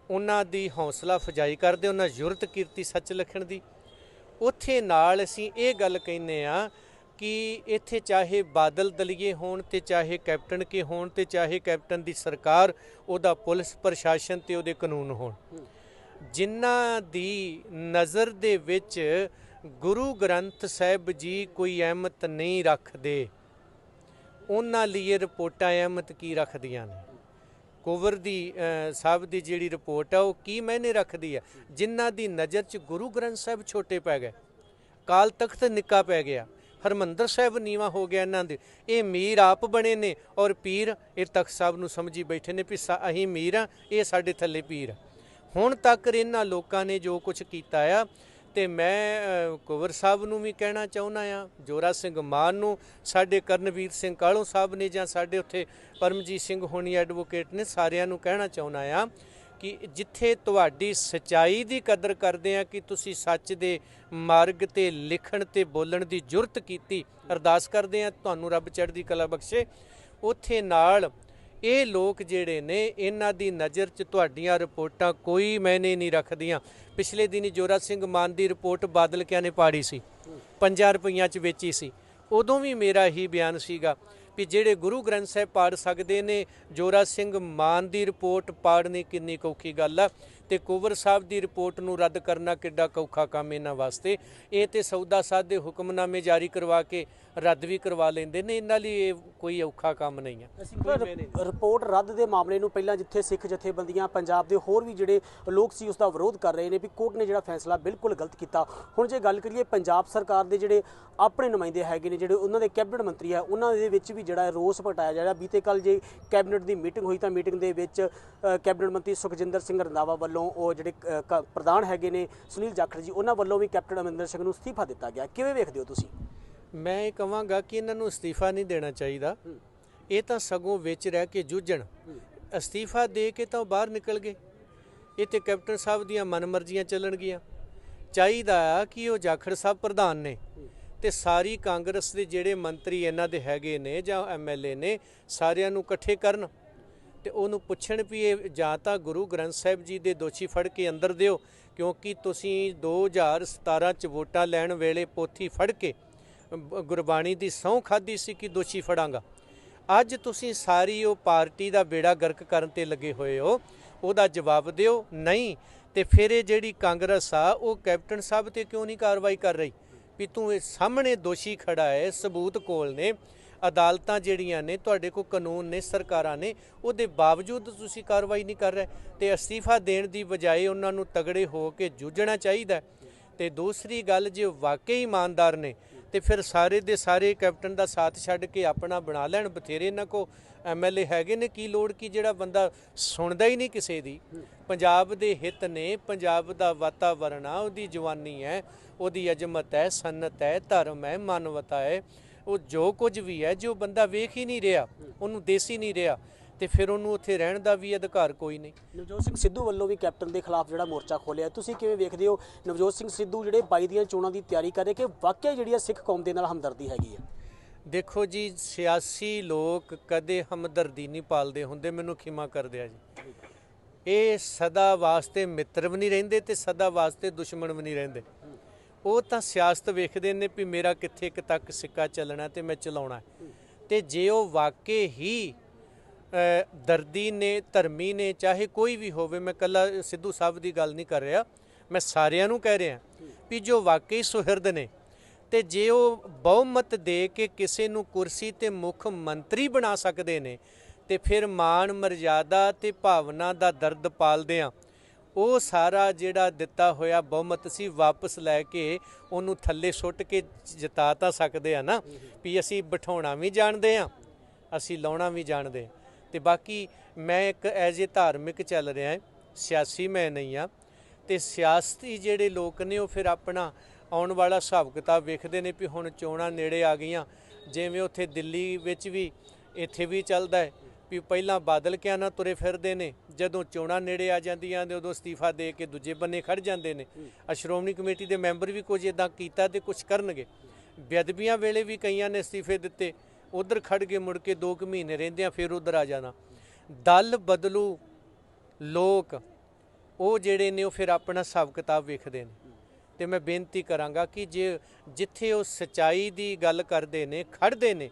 ਉਹਨਾਂ ਦੀ ਹੌਸਲਾ ਅਫਜ਼ਾਈ ਕਰਦੇ, ਉਹਨਾਂ ਜ਼ੁਰਤ ਕੀਤੀ ਸੱਚ ਲਿਖਣ ਦੀ, ਉੱਥੇ ਨਾਲ ਅਸੀਂ ਇਹ ਗੱਲ ਕਹਿੰਦੇ ਹਾਂ ਕਿ ਇੱਥੇ ਚਾਹੇ ਬਾਦਲ ਦਲੀਏ ਹੋਣ ਤੇ ਚਾਹੇ ਕੈਪਟਨ ਕੇ ਹੋਣ ਤੇ ਚਾਹੇ ਕੈਪਟਨ ਦੀ ਸਰਕਾਰ, ਉਹਦਾ ਪੁਲਿਸ ਪ੍ਰਸ਼ਾਸਨ ਤੇ ਉਹਦੇ ਕਾਨੂੰਨ ਹੋਣ, ਜਿਨ੍ਹਾਂ ਦੀ ਨਜ਼ਰ ਦੇ ਵਿੱਚ ਗੁਰੂ ਗ੍ਰੰਥ ਸਾਹਿਬ ਜੀ ਕੋਈ ਅਹਿਮਤ ਨਹੀਂ ਰੱਖਦੇ, ਉਹਨਾਂ ਲਈ ਇਹ ਰਿਪੋਰਟਾਂ ਅਹਿਮਤ ਕੀ ਰੱਖਦੀਆਂ ਨੇ? ਕੁੰਵਰ ਦੀ ਸਾਹਿਬ ਦੀ ਜਿਹੜੀ ਰਿਪੋਰਟ ਆ ਉਹ ਕੀ ਮਾਇਨੇ ਰੱਖਦੀ ਹੈ? ਜਿਨ੍ਹਾਂ ਦੀ ਨਜ਼ਰ 'ਚ ਗੁਰੂ ਗ੍ਰੰਥ ਸਾਹਿਬ ਛੋਟੇ ਪੈ ਗਏ, ਕਾਲ ਤਖਤ ਨਿੱਕਾ ਪੈ ਗਿਆ, ਹਰਿਮੰਦਰ ਸਾਹਿਬ ਨੀਵਾਂ ਹੋ ਗਿਆ ਇਹਨਾਂ ਦੇ, ਇਹ ਮੀਰ ਆਪ ਬਣੇ ਨੇ ਔਰ ਪੀਰ ਇਹ ਤਖਤ ਸਾਹਿਬ ਨੂੰ ਸਮਝੀ ਬੈਠੇ ਨੇ ਵੀ ਅਸੀਂ ਮੀਰ ਆ, ਇਹ ਸਾਡੇ ਥੱਲੇ ਪੀਰ ਆ। ਹੁਣ ਤੱਕ ਇਹਨਾਂ ਲੋਕਾਂ ਨੇ ਜੋ ਕੁਝ ਕੀਤਾ ਆ, ਤੇ ਮੈਂ ਕੁੰਵਰ ਸਾਹਿਬ ਨੂੰ ਵੀ ਕਹਿਣਾ ਚਾਹੁੰਦਾ ਆ, ਜੋਰਾ ਸਿੰਘ ਮਾਨ ਨੂੰ, ਸਾਡੇ ਕਰਨਵੀਰ ਸਿੰਘ ਕਾਹਲੋਂ ਸਾਹਿਬ ਨੇ, ਜਾਂ ਸਾਡੇ ਉੱਥੇ ਪਰਮਜੀਤ ਸਿੰਘ ਹੋਣੀ ਐਡਵੋਕੇਟ ਨੇ, ਸਾਰਿਆਂ ਨੂੰ ਕਹਿਣਾ ਚਾਹੁੰਦਾ ਆ ਕਿ ਜਿੱਥੇ ਤੁਹਾਡੀ ਸੱਚਾਈ ਦੀ ਕਦਰ ਕਰਦੇ ਆ ਕਿ ਤੁਸੀਂ ਸੱਚ ਦੇ ਮਾਰਗ ਤੇ ਲਿਖਣ ਤੇ ਬੋਲਣ ਦੀ ਜੁਰਤ ਕੀਤੀ, ਅਰਦਾਸ ਕਰਦੇ ਆ ਤੁਹਾਨੂੰ ਰੱਬ ਚੜ੍ਹਦੀ ਕਲਾ ਬਖਸ਼ੇ, ਉੱਥੇ ਨਾਲ ਇਹ ਲੋਕ ਜਿਹੜੇ ਨੇ ਇਹਨਾਂ ਦੀ ਨਜ਼ਰ 'ਚ ਤੁਹਾਡੀਆਂ ਰਿਪੋਰਟਾਂ ਕੋਈ ਮਾਇਨੇ ਨਹੀਂ ਰੱਖਦੀਆਂ। ਪਿਛਲੇ ਦਿਨੀ ਜੋਰਾ ਸਿੰਘ ਮਾਨ ਦੀ ਰਿਪੋਰਟ ਬਾਦਲ ਕਿਆਂ ਨੇ ਪਾੜੀ ਸੀ, 5 ਰੁਪਈਆਂ 'ਚ ਵੇਚੀ ਸੀ। ਉਦੋਂ ਵੀ ਮੇਰਾ ਹੀ ਬਿਆਨ ਸੀਗਾ ਵੀ ਜਿਹੜੇ ਗੁਰੂ ਗ੍ਰੰਥ ਸਾਹਿਬ ਪਾੜ ਸਕਦੇ ਨੇ, ਜੋਰਾ ਸਿੰਘ ਮਾਨ ਦੀ ਰਿਪੋਰਟ ਪਾੜਨੀ ਕਿੰਨੀ ਔਖੀ ਗੱਲ ਆ, ਤੇ ਕੁੰਵਰ ਸਾਹਿਬ ਦੀ ਰਿਪੋਰਟ ਨੂੰ ਰੱਦ ਕਰਨਾ ਕਿੱਡਾ ਔਖਾ ਕੰਮ ਇਹਨਾਂ ਵਾਸਤੇ। ਇਹ ਤੇ ਸੌਦਾ ਸਾਧ ਦੇ ਹੁਕਮਨਾਮੇ ਜਾਰੀ ਕਰਵਾ ਕੇ ਰੱਦ ਵੀ ਕਰਵਾ ਲੈਂਦੇ ਨੇ, ਇਹਨਾਂ ਲਈ ਇਹ ਕੋਈ ਔਖਾ ਕੰਮ ਨਹੀਂ ਹੈ।
ਰਿਪੋਰਟ ਰੱਦ ਦੇ ਮਾਮਲੇ ਨੂੰ ਪਹਿਲਾਂ ਜਿੱਥੇ ਸਿੱਖ ਜਥੇਬੰਦੀਆਂ, ਪੰਜਾਬ ਦੇ ਹੋਰ ਵੀ ਜਿਹੜੇ ਲੋਕ ਸੀ ਉਸ ਦਾ ਵਿਰੋਧ ਕਰ ਰਹੇ ਨੇ ਵੀ ਕੋਰਟ ਨੇ ਜਿਹੜਾ ਫੈਸਲਾ ਬਿਲਕੁਲ ਗਲਤ ਕੀਤਾ। ਹੁਣ ਜੇ ਗੱਲ ਕਰੀਏ ਪੰਜਾਬ ਸਰਕਾਰ ਦੇ ਜਿਹੜੇ ਆਪਣੇ ਨੁਮਾਇੰਦੇ ਹੈਗੇ ਨੇ, ਜਿਹੜੇ ਉਹਨਾਂ ਦੇ ਕੈਬਨਿਟ ਮੰਤਰੀ ਹੈ, ਉਹਨਾਂ ਦੇ ਵਿੱਚ ਵੀ ਜਿਹੜਾ ਰੋਸ ਪ੍ਰਗਟਾਇਆ ਜਾ ਰਿਹਾ। ਬੀਤੇ ਕੱਲ੍ਹ ਜੇ ਕੈਬਨਿਟ ਦੀ ਮੀਟਿੰਗ ਹੋਈ ਤਾਂ ਮੀਟਿੰਗ ਦੇ ਵਿੱਚ ਕੈਬਨਿਟ ਮੰਤਰੀ ਸੁਖਜਿੰਦਰ ਸਿੰਘ ਰੰਧਾਵਾ ਵੱਲੋਂ ਉਹ ਜਿਹੜੇ ਪ੍ਰਧਾਨ ਹੈਗੇ ਨੇ ਸੁਨੀਲ ਜਾਖੜ ਜੀ, ਉਹਨਾਂ ਵੱਲੋਂ ਵੀ ਕੈਪਟਨ ਅਮਰਿੰਦਰ ਸਿੰਘ ਨੂੰ ਅਸਤੀਫਾ ਦਿੱਤਾ ਗਿਆ। ਕਿਵੇਂ ਵੇਖਦੇ ਹੋ ਤੁਸੀਂ?
ਮੈਂ ਇਹ ਕਹਾਂਗਾ ਕਿ ਇਹਨਾਂ ਨੂੰ ਅਸਤੀਫਾ ਨਹੀਂ ਦੇਣਾ ਚਾਹੀਦਾ, ਇਹ ਤਾਂ ਸਗੋਂ ਵਿੱਚ ਰਹਿ ਕੇ ਜੂਝਣ। ਅਸਤੀਫਾ ਦੇ ਕੇ ਤਾਂ ਉਹ ਬਾਹਰ ਨਿਕਲ ਗਏ, ਇਹ ਤੇ ਕੈਪਟਨ ਸਾਹਿਬ ਦੀਆਂ ਮਨਮਰਜ਼ੀਆਂ ਚੱਲਣਗੀਆਂ। ਚਾਹੀਦਾ ਆ ਕਿ ਉਹ ਜਾਖੜ ਸਾਹਿਬ ਪ੍ਰਧਾਨ ਨੇ ਤੇ ਸਾਰੀ ਕਾਂਗਰਸ ਦੇ ਜਿਹੜੇ ਮੰਤਰੀ ਇਹਨਾਂ ਦੇ ਹੈਗੇ ਨੇ ਜਾਂ MLA ਨੇ, ਸਾਰਿਆਂ ਨੂੰ ਇਕੱਠੇ ਕਰਨ ਤੇ ਉਹਨੂੰ ਪੁੱਛਣ ਵੀ ਇਹ ਜਾਂ ਤਾਂ ਗੁਰੂ ਗ੍ਰੰਥ ਸਾਹਿਬ ਜੀ ਦੇ ਦੋਸ਼ੀ ਫੜ ਕੇ ਅੰਦਰ ਦਿਓ, ਕਿਉਂਕਿ ਤੁਸੀਂ 2017 'ਚ ਵੋਟਾਂ ਲੈਣ ਵੇਲੇ ਪੋਥੀ ਫੜ ਕੇ ਗੁਰਬਾਣੀ ਦੀ ਸਹੁੰ ਖਾਧੀ ਸੀ ਕਿ ਦੋਸ਼ੀ ਫੜਾਂਗਾ। ਅੱਜ ਤੁਸੀਂ ਸਾਰੀ ਉਹ ਪਾਰਟੀ ਦਾ ਬੇੜਾ ਗਰਕ ਕਰਨ ਤੇ ਲੱਗੇ ਹੋਏ ਹੋ, ਉਹਦਾ ਜਵਾਬ ਦਿਓ। ਨਹੀਂ ਤੇ ਫਿਰ ਇਹ ਜਿਹੜੀ ਕਾਂਗਰਸ ਆ ਉਹ ਕੈਪਟਨ ਸਾਹਿਬ ਤੇ ਕਿਉਂ ਨਹੀਂ ਕਾਰਵਾਈ ਕਰ ਰਹੀ ਵੀ ਤੂੰ ਇਹ ਸਾਹਮਣੇ ਦੋਸ਼ੀ ਖੜਾ ਹੈ, ਸਬੂਤ ਕੋਲ ਨੇ, ਅਦਾਲਤਾਂ ਜਿਹੜੀਆਂ ਨੇ ਤੁਹਾਡੇ ਕੋਲ, ਕਾਨੂੰਨ ਨੇ, ਸਰਕਾਰਾਂ ਨੇ, ਉਹਦੇ ਬਾਵਜੂਦ ਤੁਸੀਂ ਕਾਰਵਾਈ ਨਹੀਂ ਕਰ ਰਹੇ। ਤੇ ਅਸਤੀਫਾ ਦੇਣ ਦੀ ਬਜਾਏ ਉਹਨਾਂ ਨੂੰ ਤਗੜੇ ਹੋ ਕੇ ਜੂਝਣਾ ਚਾਹੀਦਾ ਤੇ ਦੂਸਰੀ ਗੱਲ, ਜੇ ਵਾਕਈ ਇਮਾਨਦਾਰ ਨੇ ਤੇ ਫਿਰ ਸਾਰੇ ਦੇ ਸਾਰੇ ਕੈਪਟਨ ਦਾ ਸਾਥ ਛੱਡ ਕੇ ਆਪਣਾ ਬਣਾ ਲੈਣ। ਬਥੇਰੇ ਇਹਨਾਂ ਕੋ MLA ਹੈਗੇ ਨੇ, ਕੀ ਲੋੜ ਕੀ ਜਿਹੜਾ ਬੰਦਾ ਸੁਣਦਾ ਹੀ ਨਹੀਂ ਕਿਸੇ ਦੀ। ਪੰਜਾਬ ਦੇ ਹਿੱਤ ਨੇ, ਪੰਜਾਬ ਦਾ ਵਾਤਾਵਰਣ ਆ, ਉਹਦੀ ਜਵਾਨੀ ਹੈ, ਉਹਦੀ ਅਜ਼ਮਤ ਹੈ, ਸਨਤ ਹੈ, ਧਰਮ ਹੈ, ਮਾਨਵਤਾ ਹੈ, ਉਹ ਜੋ ਕੁਝ ਵੀ ਹੈ, ਜੋ ਬੰਦਾ ਵੇਖ ਹੀ ਨਹੀਂ ਰਿਹਾ, ਉਹਨੂੰ ਦੇਸ ਹੀ ਨਹੀਂ ਰਿਹਾ, ਤੇ ਫਿਰ ਉਹਨੂੰ ਉੱਥੇ ਰਹਿਣ ਦਾ ਵੀ ਅਧਿਕਾਰ ਕੋਈ ਨਹੀਂ।
ਨਵਜੋਤ ਸਿੰਘ ਸਿੱਧੂ ਵੱਲੋਂ ਵੀ ਕੈਪਟਨ ਦੇ ਖਿਲਾਫ ਜਿਹੜਾ ਮੋਰਚਾ ਖੋਲ੍ਹਿਆ, ਤੁਸੀਂ ਕਿਵੇਂ ਵੇਖਦੇ ਹੋ? ਨਵਜੋਤ ਸਿੰਘ ਸਿੱਧੂ ਜਿਹੜੇ 22 ਦੀਆਂ ਚੋਣਾਂ ਦੀ ਤਿਆਰੀ ਕਰ ਰਹੇ, ਕਿ ਵਾਕਿਆ ਜਿਹੜੀ ਆ ਸਿੱਖ ਕੌਮ ਦੇ ਨਾਲ ਹਮਦਰਦੀ ਹੈਗੀ ਹੈ?
ਦੇਖੋ ਜੀ, ਸਿਆਸੀ ਲੋਕ ਕਦੇ ਹਮਦਰਦੀ ਨਹੀਂ ਪਾਲਦੇ ਹੁੰਦੇ, ਮੈਨੂੰ ਖਿਮਾ ਕਰ ਦਿਆ ਜੀ। ਇਹ ਸਦਾ ਵਾਸਤੇ ਮਿੱਤਰ ਵੀ ਨਹੀਂ ਰਹਿੰਦੇ ਤੇ ਸਦਾ ਵਾਸਤੇ ਦੁਸ਼ਮਣ ਵੀ ਨਹੀਂ ਰਹਿੰਦੇ। ਉਹ ਤਾਂ ਸਿਆਸਤ ਵੇਖਦੇ ਨੇ ਵੀ ਮੇਰਾ ਕਿੱਥੇ ਕੁ ਤੱਕ ਸਿੱਕਾ ਚੱਲਣਾ ਤੇ ਮੈਂ ਚਲਾਉਣਾ। ਤੇ ਜੇ ਉਹ ਵਾਕਈ ਹੀ ਦਰਦੀ ਨੇ, ਧਰਮੀ ਨੇ, ਚਾਹੇ ਕੋਈ ਵੀ ਹੋਵੇ, ਮੈਂ ਇਕੱਲਾ ਸਿੱਧੂ ਸਾਹਿਬ ਦੀ ਗੱਲ ਨਹੀਂ ਕਰ ਰਿਹਾ, ਮੈਂ ਸਾਰਿਆਂ ਨੂੰ ਕਹਿ ਰਿਹਾ ਵੀ ਜੋ ਵਾਕਈ ਸੁਹਿਰਦ ਨੇ, ਤੇ ਜੇ ਉਹ ਬਹੁਮਤ ਦੇ ਕੇ ਕਿਸੇ ਨੂੰ ਕੁਰਸੀ ਤੇ ਮੁੱਖ ਮੰਤਰੀ ਬਣਾ ਸਕਦੇ ਨੇ, ਤੇ ਫਿਰ ਮਾਣ ਮਰਜ਼ਾਦਾ ਤੇ ਭਾਵਨਾ ਦਾ ਦਰਦ ਪਾਲਦੇ ਆ। ਉਹ ਸਾਰਾ ਜਿਹੜਾ ਦਿੱਤਾ ਹੋਇਆ ਬਹੁਮਤ ਸੀ ਵਾਪਸ ਲੈ ਕੇ ਉਹਨੂੰ ਥੱਲੇ ਸੁੱਟ ਕੇ ਜਿਤਾ ਤਾਂ ਸਕਦੇ ਆ ਨਾ, ਵੀ ਅਸੀਂ ਬਿਠਾਉਣਾ ਵੀ ਜਾਣਦੇ ਆ, ਅਸੀਂ ਲਾਉਣਾ ਵੀ ਜਾਣਦੇ ਆ। ਤੇ ਬਾਕੀ ਮੈਂ ਇੱਕ ਐਜ਼ ਏ ਧਾਰਮਿਕ ਚੱਲ ਰਿਹਾ, ਸਿਆਸੀ ਮੈਂ ਨਹੀਂ ਆ। ਤੇ ਸਿਆਸਤੀ ਜਿਹੜੇ ਲੋਕ ਨੇ ਉਹ ਫਿਰ ਆਪਣਾ ਆਉਣ ਵਾਲਾ ਹਿਸਾਬ ਕਿਤਾਬ ਵੇਖਦੇ ਨੇ ਵੀ ਹੁਣ ਚੋਣਾਂ ਨੇੜੇ ਆ ਗਈਆਂ। ਜਿਵੇਂ ਉੱਥੇ ਦਿੱਲੀ ਵਿੱਚ ਵੀ, ਇੱਥੇ ਵੀ ਚੱਲਦਾ ਹੈ ਵੀ ਪਹਿਲਾਂ ਬਾਦਲ ਕਿਆ ਨਾ ਤੁਰੇ ਫਿਰਦੇ ਨੇ, ਜਦੋਂ ਚੋਣਾਂ ਨੇੜੇ ਆ ਜਾਂਦੀਆਂ ਨੇ ਉਦੋਂ ਅਸਤੀਫਾ ਦੇ ਕੇ ਦੂਜੇ ਬੰਨੇ ਖੜ ਜਾਂਦੇ ਨੇ। ਸ਼੍ਰੋਮਣੀ ਕਮੇਟੀ ਦੇ ਮੈਂਬਰ ਵੀ ਕੁਝ ਇੱਦਾਂ ਕੀਤਾ ਤੇ ਕੁਝ ਕਰਨਗੇ। ਬੇਅਦਬੀਆਂ ਵੇਲੇ ਵੀ ਕਈਆਂ ਨੇ ਅਸਤੀਫੇ ਦਿੱਤੇ, ਉਧਰ ਖੜ ਕੇ ਮੁੜ ਕੇ 2 ਮਹੀਨੇ ਰਹਿੰਦੇ ਆ, ਫਿਰ ਉਧਰ ਆ ਜਾਣਾ। ਦਲ ਬਦਲੂ ਲੋਕ ਉਹ ਜਿਹੜੇ ਨੇ ਉਹ ਫਿਰ ਆਪਣਾ ਹਿਸਾਬ ਕਿਤਾਬ ਵੇਖਦੇ ਨੇ। ਤੇ ਮੈਂ ਬੇਨਤੀ ਕਰਾਂਗਾ ਕਿ ਜੇ ਜਿੱਥੇ ਉਹ ਸੱਚਾਈ ਦੀ ਗੱਲ ਕਰਦੇ ਨੇ, ਖੜਦੇ ਨੇ,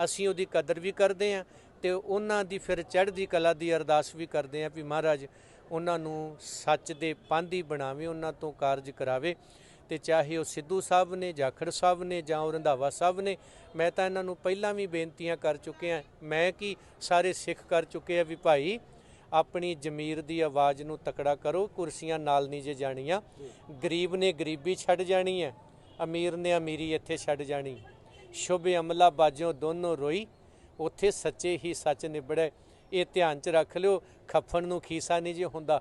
ਅਸੀਂ ਉਹਦੀ ਕਦਰ ਵੀ ਕਰਦੇ ਹਾਂ ਤੇ ਉਹਨਾਂ ਦੀ ਫਿਰ ਚੜ੍ਹਦੀ ਕਲਾ ਦੀ ਅਰਦਾਸ ਵੀ ਕਰਦੇ ਹਾਂ ਵੀ ਮਹਾਰਾਜ ਉਹਨਾਂ ਨੂੰ ਸੱਚ ਦੇ ਪਾਂਧੀ ਬਣਾਵੇ, ਉਹਨਾਂ ਤੋਂ ਕਾਰਜ ਕਰਾਵੇ। ਤੇ ਚਾਹੇ ਉਹ ਸਿੱਧੂ ਸਾਹਿਬ ਨੇ, ਜਾਖੜ ਸਾਹਿਬ ਨੇ ਜਾਂ ਉਹ ਰੰਧਾਵਾ ਸਾਹਿਬ ਨੇ, ਮੈਂ ਤਾਂ ਇਹਨਾਂ ਨੂੰ ਪਹਿਲਾਂ ਵੀ ਬੇਨਤੀਆਂ ਕਰ ਚੁੱਕਿਆ, ਮੈਂ ਕੀ ਸਾਰੇ ਸਿੱਖ ਕਰ ਚੁੱਕੇ ਆ ਵੀ ਭਾਈ ਆਪਣੀ ਜ਼ਮੀਰ ਦੀ ਆਵਾਜ਼ ਨੂੰ ਤਕੜਾ ਕਰੋ, ਕੁਰਸੀਆਂ ਨਾਲ ਨਹੀਂ ਜੇ ਜਾਣੀਆਂ। ਗਰੀਬ ਨੇ ਗਰੀਬੀ ਛੱਡ ਜਾਣੀ ਹੈ, ਅਮੀਰ ਨੇ ਅਮੀਰੀ ਇੱਥੇ ਛੱਡ ਜਾਣੀ। ਸ਼ੁਭ ਅਮਲਾ ਬਾਜੋਂ ਦੋਨੋਂ ਰੋਈ, ਉੱਥੇ ਸੱਚੇ ਹੀ ਸੱਚ ਨਿਬੜੇ। ਇਹ ਧਿਆਨ 'ਚ ਰੱਖ ਲਿਓ, ਖੱਫਣ ਨੂੰ ਖੀਸਾ ਨਹੀਂ ਜੇ ਹੁੰਦਾ।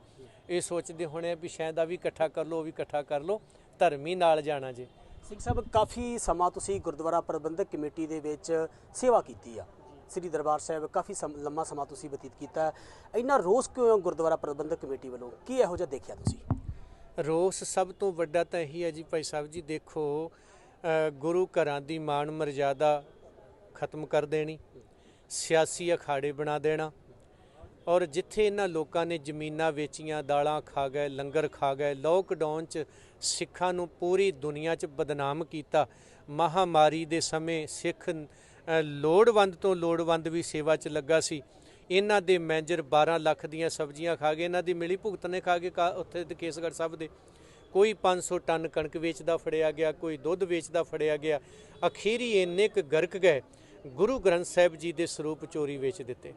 ਇਹ ਸੋਚਦੇ ਹੋਣੇ ਵੀ ਸ਼ਾਇਦ ਆ ਵੀ ਇਕੱਠਾ ਕਰ ਲਓ, ਉਹ ਵੀ ਇਕੱਠਾ ਕਰ ਲਓ, ਧਰਮੀ ਨਾਲ ਜਾਣਾ ਜੇ।
ਸਿੰਘ ਸਾਹਿਬ, ਕਾਫੀ ਸਮਾਂ ਤੁਸੀਂ ਗੁਰਦੁਆਰਾ ਪ੍ਰਬੰਧਕ ਕਮੇਟੀ ਦੇ ਵਿੱਚ ਸੇਵਾ ਕੀਤੀ ਆ, ਸ੍ਰੀ ਦਰਬਾਰ ਸਾਹਿਬ ਕਾਫੀ ਲੰਮਾ ਸਮਾਂ ਤੁਸੀਂ ਬਤੀਤ ਕੀਤਾ। ਇੰਨਾ ਰੋਸ ਕਿਉਂ ਗੁਰਦੁਆਰਾ ਪ੍ਰਬੰਧਕ ਕਮੇਟੀ ਵੱਲੋਂ? ਕੀ ਇਹੋ ਜਿਹਾ ਦੇਖਿਆ ਤੁਸੀਂ?
ਰੋਸ ਸਭ ਤੋਂ ਵੱਡਾ ਤਾਂ ਇਹੀ ਹੈ ਜੀ ਭਾਈ ਸਾਹਿਬ ਜੀ, ਦੇਖੋ ਗੁਰੂ ਘਰਾਂ ਦੀ ਮਾਣ ਮਰਜ਼ਾਦਾ ਖਤਮ ਕਰ ਦੇਣੀ, ਸਿਆਸੀ ਅਖਾੜੇ ਬਣਾ ਦੇਣਾ, ਔਰ ਜਿੱਥੇ ਇਹਨਾਂ ਲੋਕਾਂ ਨੇ ਜ਼ਮੀਨਾਂ ਵੇਚੀਆਂ, ਦਾਲਾਂ ਖਾ ਗਏ, ਲੰਗਰ ਖਾ ਗਏ, ਲੋਕਡਾਊਨ 'ਚ ਸਿੱਖਾਂ ਨੂੰ ਪੂਰੀ ਦੁਨੀਆ 'ਚ ਬਦਨਾਮ ਕੀਤਾ। ਮਹਾਮਾਰੀ ਦੇ ਸਮੇਂ ਸਿੱਖ ਲੋੜਵੰਦ ਤੋਂ ਲੋੜਵੰਦ ਵੀ ਸੇਵਾ 'ਚ ਲੱਗਾ ਸੀ। ਇਹਨਾਂ ਦੇ ਮੈਨੇਜਰ 12 ਲੱਖ ਦੀਆਂ ਸਬਜ਼ੀਆਂ ਖਾ ਗਏ, ਇਹਨਾਂ ਦੀ ਮਿਲੀ ਭੁਗਤ ਨੇ ਖਾ ਕੇ ਉੱਥੇ ਦੇ ਕੇਸਗੜ੍ਹ ਸਾਹਿਬ ਦੇ। ਕੋਈ 500 ਟਨ ਕਣਕ ਵੇਚਦਾ ਫੜਿਆ ਗਿਆ, ਕੋਈ ਦੁੱਧ ਵੇਚਦਾ ਫੜਿਆ ਗਿਆ। ਅਖੀਰੀ ਇੰਨੇ ਕੁ ਗਰਕ ਗਏ, ਗੁਰੂ ਗ੍ਰੰਥ ਸਾਹਿਬ ਜੀ ਦੇ ਸਰੂਪ ਚੋਰੀ ਵੇਚ ਦਿੱਤੇ।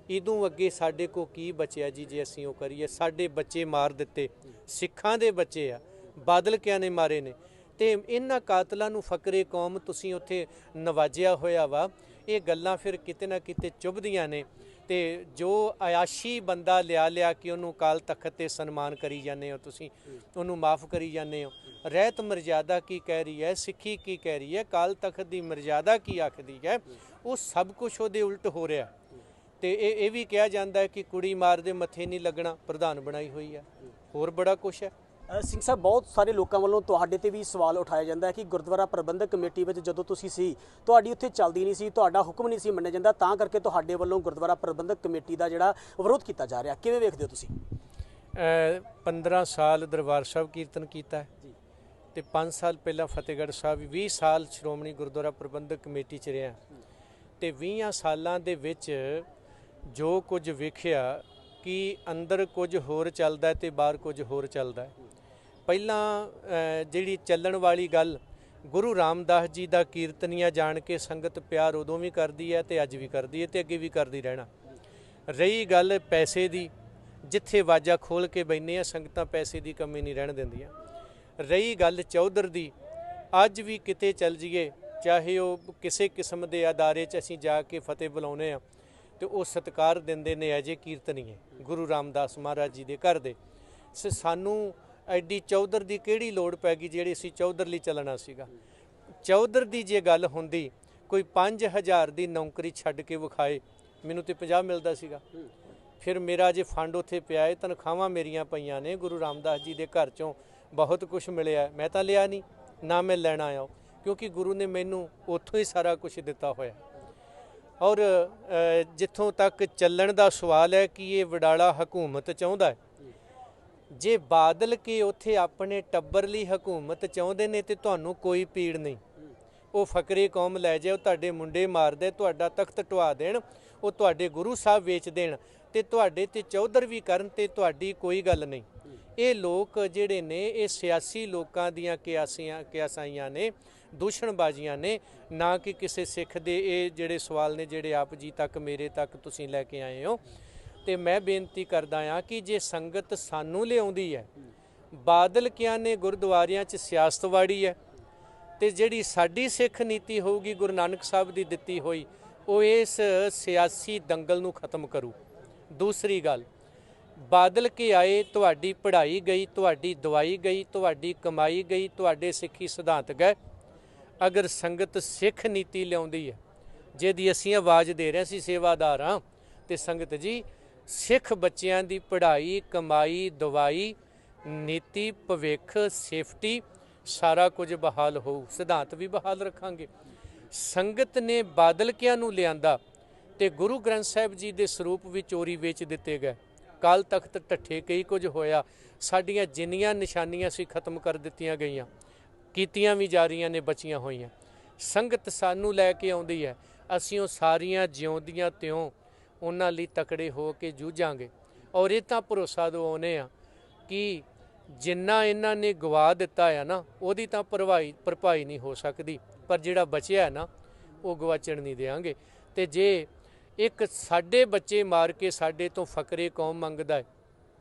ਇਦੋਂ ਅੱਗੇ ਸਾਡੇ ਕੋ ਕੀ ਬਚਿਆ ਜੀ ਜੇ ਅਸੀਂ ਉਹ ਕਰੀਏ? ਸਾਡੇ ਬੱਚੇ ਮਾਰ ਦਿੱਤੇ, ਸਿੱਖਾਂ ਦੇ ਬੱਚੇ ਆ, ਬਾਦਲ ਕਿਆਂ ਨੇ ਮਾਰੇ ਨੇ। ਤੇ ਇਹਨਾਂ ਕਾਤਲਾਂ ਨੂੰ ਫਕਰੇ ਕੌਮ ਤੁਸੀਂ ਉੱਥੇ ਨਵਾਜਿਆ ਹੋਇਆ ਵਾ। ਇਹ ਗੱਲਾਂ ਫਿਰ ਕਿਤੇ ਨਾ ਕਿਤੇ ਚੁੱਭਦੀਆਂ ਨੇ। ਤੇ ਜੋ ਆਯਾਸ਼ੀ ਬੰਦਾ ਲਿਆ ਕੇ ਉਹਨੂੰ ਕਾਲ ਤਖਤ ਤੇ ਸਨਮਾਨ ਕਰੀ ਜਾਂਦੇ ਹੋ, ਤੁਸੀਂ ਉਹਨੂੰ ਮਾਫ ਕਰੀ ਜਾਂਦੇ ਹੋ। ਰਹਿਤ ਮਰਜ਼ਾਦਾ ਕੀ ਕਹਿ ਰਹੀ ਹੈ, ਸਿੱਖੀ ਕੀ ਕਹਿ ਰਹੀ ਹੈ, ਕਾਲ ਤਖਤ ਦੀ ਮਰਜ਼ਾਦਾ ਕੀ ਆਖਦੀ ਹੈ, ਉਹ ਸਭ ਕੁਝ ਉਹਦੇ ਉਲਟ ਹੋ ਰਿਹਾ। ਤੇ ਇਹ ਵੀ ਕਿਹਾ ਜਾਂਦਾ ਹੈ ਕਿ ਕੁੜੀ ਮਾਰ ਦੇ ਮੱਥੇ ਨਹੀਂ ਲੱਗਣਾ, ਪ੍ਰਧਾਨ ਬਣਾਈ ਹੋਈ ਹੈ, ਹੋਰ ਬੜਾ ਕੁਛ ਹੈ।
ਸਿੰਘ ਸਾਹਿਬ, ਬਹੁਤ ਸਾਰੇ ਲੋਕਾਂ ਵੱਲੋਂ ਤੁਹਾਡੇ ਤੇ ਵੀ ਸਵਾਲ ਉਠਾਇਆ ਜਾਂਦਾ ਹੈ ਕਿ ਗੁਰਦੁਆਰਾ ਪ੍ਰਬੰਧਕ ਕਮੇਟੀ ਵਿੱਚ ਜਦੋਂ ਤੁਸੀਂ ਸੀ, ਤੁਹਾਡੀ ਉੱਥੇ ਚੱਲਦੀ ਨਹੀਂ ਸੀ, ਤੁਹਾਡਾ ਹੁਕਮ ਨਹੀਂ ਸੀ ਮੰਨਿਆ ਜਾਂਦਾ, ਤਾਂ ਕਰਕੇ ਤੁਹਾਡੇ ਵੱਲੋਂ ਗੁਰਦੁਆਰਾ ਪ੍ਰਬੰਧਕ ਕਮੇਟੀ ਦਾ ਜਿਹੜਾ ਵਿਰੋਧ ਕੀਤਾ ਜਾ ਰਿਹਾ। ਕਿਵੇਂ ਵੇਖਦੇ ਹੋ ਤੁਸੀਂ?
15 ਸਾਲ ਦਰਬਾਰ ਸਾਹਿਬ ਕੀਰਤਨ ਕੀਤਾ ਜੀ, ਤੇ 5 ਸਾਲ ਪਹਿਲਾਂ ਫਤਿਹਗੜ੍ਹ ਸਾਹਿਬ, 20 ਸਾਲ ਸ਼੍ਰੋਮਣੀ ਗੁਰਦੁਆਰਾ ਪ੍ਰਬੰਧਕ ਕਮੇਟੀ 'ਚ ਰਿਹਾ। ਤੇ 20 ਸਾਲਾਂ ਦੇ ਵਿੱਚ ਜੋ ਕੁਝ ਵੇਖਿਆ ਕਿ ਅੰਦਰ ਕੁਝ ਹੋਰ ਚੱਲਦਾ ਤੇ ਬਾਹਰ ਕੁਝ ਹੋਰ ਚੱਲਦਾ। ਪਹਿਲਾਂ ਜਿਹੜੀ ਚੱਲਣ ਵਾਲੀ ਗੱਲ, ਗੁਰੂ ਰਾਮਦਾਸ ਜੀ ਦਾ ਕੀਰਤਨੀਆ ਜਾਣ ਕੇ ਸੰਗਤ ਪਿਆਰ ਉਦੋਂ ਵੀ ਕਰਦੀ ਹੈ ਤੇ ਅੱਜ ਵੀ ਕਰਦੀ ਹੈ ਤੇ ਅੱਗੇ ਵੀ ਕਰਦੀ ਰਹਿਣਾ। ਰਹੀ ਗੱਲ ਪੈਸੇ ਦੀ, ਜਿੱਥੇ ਵਾਜਾ ਖੋਲ੍ਹ ਕੇ ਬੈਠੇ ਆ ਸੰਗਤਾਂ ਪੈਸੇ ਦੀ ਕਮੀ ਨਹੀਂ ਰਹਿਣ ਦਿੰਦੀਆਂ। ਰਹੀ ਗੱਲ ਚੌਧਰ ਦੀ, ਅੱਜ ਵੀ ਕਿਤੇ ਚੱਲ ਜਾਈਏ, ਚਾਹੇ ਉਹ ਕਿਸੇ ਕਿਸਮ ਦੇ ਅਦਾਰੇ 'ਚ ਅਸੀਂ ਜਾ ਕੇ ਫਤਿਹ ਬੁਲਾਉਂਦੇ ਹਾਂ ਤੇ ਉਹ ਸਤਿਕਾਰ ਦਿੰਦੇ ਨੇ ਅਜੇ ਕੀਰਤਨੀਏ ਗੁਰੂ ਰਾਮਦਾਸ ਮਹਾਰਾਜ ਜੀ ਦੇ ਘਰ ਦੇ। ਸਾਨੂੰ ਐਡੀ ਚੌਧਰ ਦੀ ਕਿਹੜੀ ਲੋੜ ਪੈ ਗਈ ਜਿਹੜੀ ਅਸੀਂ ਚੌਧਰ ਲਈ ਚੱਲਣਾ ਸੀਗਾ। ਚੌਧਰ ਦੀ ਜੇ ਗੱਲ ਹੁੰਦੀ, ਕੋਈ 5000 ਦੀ ਨੌਕਰੀ ਛੱਡ ਕੇ ਵਿਖਾਏ, ਮੈਨੂੰ ਤੇ 50 ਮਿਲਦਾ ਸੀਗਾ। ਫਿਰ ਮੇਰਾ ਜੇ ਫੰਡ ਉੱਥੇ ਪਿਆ ਹੈ, ਤਨਖਾਹਾਂ ਮੇਰੀਆਂ ਪਈਆਂ ਨੇ, ਗੁਰੂ ਰਾਮਦਾਸ ਜੀ ਦੇ ਘਰ 'ਚੋਂ ਬਹੁਤ ਕੁਛ ਮਿਲਿਆ, ਮੈਂ ਤਾਂ ਲਿਆ ਨਹੀਂ, ਨਾ ਮੈਂ ਲੈਣਾ ਆ, ਕਿਉਂਕਿ ਗੁਰੂ ਨੇ ਮੈਨੂੰ ਉੱਥੋਂ ਹੀ ਸਾਰਾ ਕੁਛ ਦਿੱਤਾ ਹੋਇਆ। ਔਰ ਜਿੱਥੋਂ ਤੱਕ ਚੱਲਣ ਦਾ ਸਵਾਲ ਹੈ ਕਿ ਇਹ ਵਡਾਲਾ ਹਕੂਮਤ ਚਾਹੁੰਦਾ ਹੈ, ਜੇ ਬਾਦਲ ਕੇ ਉੱਥੇ ਆਪਣੇ ਟੱਬਰ ਲਈ ਹਕੂਮਤ ਚਾਹੁੰਦੇ ਨੇ ਤੇ ਤੁਹਾਨੂੰ ਕੋਈ ਪੀੜ ਨਹੀਂ। ਉਹ ਫਕਰੇ ਕੌਮ ਲੈ ਜਾਓ, ਤੁਹਾਡੇ ਮੁੰਡੇ ਮਾਰਦੇ, ਤੁਹਾਡਾ ਤਖਤ ਢਵਾ ਦੇਣ, ਉਹ ਤੁਹਾਡੇ ਗੁਰੂ ਸਾਹਿਬ ਵੇਚ ਦੇਣ ਤੇ ਤੁਹਾਡੇ ਤੇ ਚੌਧਰ ਵੀ ਕਰਨ ਤੇ ਤੁਹਾਡੀ ਕੋਈ ਗੱਲ ਨਹੀਂ। ਇਹ ਲੋਕ ਜਿਹੜੇ ਨੇ ਇਹ ਸਿਆਸੀ ਲੋਕਾਂ ਦੀਆਂ ਕਿਆਸਾਈਆਂ ਨੇ, ਦੂਸ਼ਣਬਾਜ਼ੀਆਂ ਨੇ, ਨਾ ਕਿ ਕਿਸੇ ਸਿੱਖ ਦੇ। ਇਹ ਜਿਹੜੇ ਸਵਾਲ ਨੇ ਜਿਹੜੇ ਆਪ ਜੀ ਤੱਕ ਮੇਰੇ ਤੱਕ ਤੁਸੀਂ ਲੈ ਕੇ ਆਏ ਹੋ, ਤੇ ਮੈਂ ਬੇਨਤੀ ਕਰਦਾ ਹਾਂ ਕਿ ਜੇ ਸੰਗਤ ਸਾਨੂੰ ਲਿਆਉਂਦੀ ਹੈ, ਬਾਦਲ ਕਿਆਂ ਨੇ ਗੁਰਦੁਆਰਿਆਂ 'ਚ ਸਿਆਸਤ ਵਾੜੀ ਹੈ, ਤੇ ਜਿਹੜੀ ਸਾਡੀ ਸਿੱਖ ਨੀਤੀ ਹੋਊਗੀ ਗੁਰੂ ਨਾਨਕ ਸਾਹਿਬ ਦੀ ਦਿੱਤੀ ਹੋਈ, ਉਹ ਇਸ ਸਿਆਸੀ ਦੰਗਲ ਨੂੰ ਖਤਮ ਕਰੂ। ਦੂਸਰੀ ਗੱਲ, ਬਾਦਲ ਕੇ ਆਏ, ਤੁਹਾਡੀ ਪੜ੍ਹਾਈ ਗਈ, ਤੁਹਾਡੀ ਦਵਾਈ ਗਈ, ਤੁਹਾਡੀ ਕਮਾਈ ਗਈ, ਤੁਹਾਡੇ ਸਿੱਖੀ ਸਿਧਾਂਤ ਗਏ। ਅਗਰ ਸੰਗਤ ਸਿੱਖ ਨੀਤੀ ਲਿਆਉਂਦੀ ਹੈ, ਜਿਹਦੀ ਅਸੀਂ ਆਵਾਜ਼ ਦੇ ਰਹੇ ਸੀ, ਸੇਵਾਦਾਰ ਹਾਂ, ਤੇ ਸੰਗਤ ਜੀ ਸਿੱਖ ਬੱਚਿਆਂ ਦੀ ਪੜ੍ਹਾਈ, ਕਮਾਈ, ਦਵਾਈ, ਨੀਤੀ, ਭਵਿੱਖ, ਸੇਫਟੀ ਸਾਰਾ ਕੁਝ ਬਹਾਲ ਹੋਊ, ਸਿਧਾਂਤ ਵੀ ਬਹਾਲ ਰੱਖਾਂਗੇ। ਸੰਗਤ ਨੇ ਬਾਦਲ ਕਿਆਂ ਨੂੰ ਲਿਆਂਦਾ ਤੇ ਗੁਰੂ ਗ੍ਰੰਥ ਸਾਹਿਬ ਜੀ ਦੇ ਸਰੂਪ ਵੀ ਚੋਰੀ ਵੇਚ ਦਿੱਤੇ ਗਏ, ਕਾਲ ਤਖਤ ਢੱਠੇ, ਕਈ ਕੁਝ ਹੋਇਆ, ਸਾਡੀਆਂ ਜਿੰਨੀਆਂ ਨਿਸ਼ਾਨੀਆਂ ਸੀ ਖਤਮ ਕਰ ਦਿੱਤੀਆਂ ਗਈਆਂ, ਕੀਤੀਆਂ ਵੀ ਜਾ ਰਹੀਆਂ ਨੇ, ਬਚੀਆਂ ਹੋਈਆਂ। ਸੰਗਤ ਸਾਨੂੰ ਲੈ ਕੇ ਆਉਂਦੀ ਹੈ, ਅਸੀਂ ਉਹ ਸਾਰੀਆਂ ਜਿਉਂਦੀਆਂ ਤਿਉਂ ਉਹਨਾਂ ਲਈ ਤਕੜੇ ਹੋ ਕੇ ਜੂਝਾਂਗੇ। ਔਰ ਇਹ ਤਾਂ ਭਰੋਸਾ ਦਿਵਾਉਂਦੇ ਆ ਕਿ ਜਿੰਨਾ ਇਹਨਾਂ ਨੇ ਗਵਾ ਦਿੱਤਾ ਹੈ ਨਾ, ਉਹਦੀ ਤਾਂ ਭਰਪਾਈ ਨਹੀਂ ਹੋ ਸਕਦੀ, ਪਰ ਜਿਹੜਾ ਬਚਿਆ ਹੈ ਨਾ, ਉਹ ਗਵਾਚਣ ਨਹੀਂ ਦੇਵਾਂਗੇ। ਤੇ ਜੇ ਇੱਕ ਸਾਡੇ ਬੱਚੇ ਮਾਰ ਕੇ ਸਾਡੇ ਤੋਂ ਫਕਰੇ ਕੌਮ ਮੰਗਦਾ ਹੈ,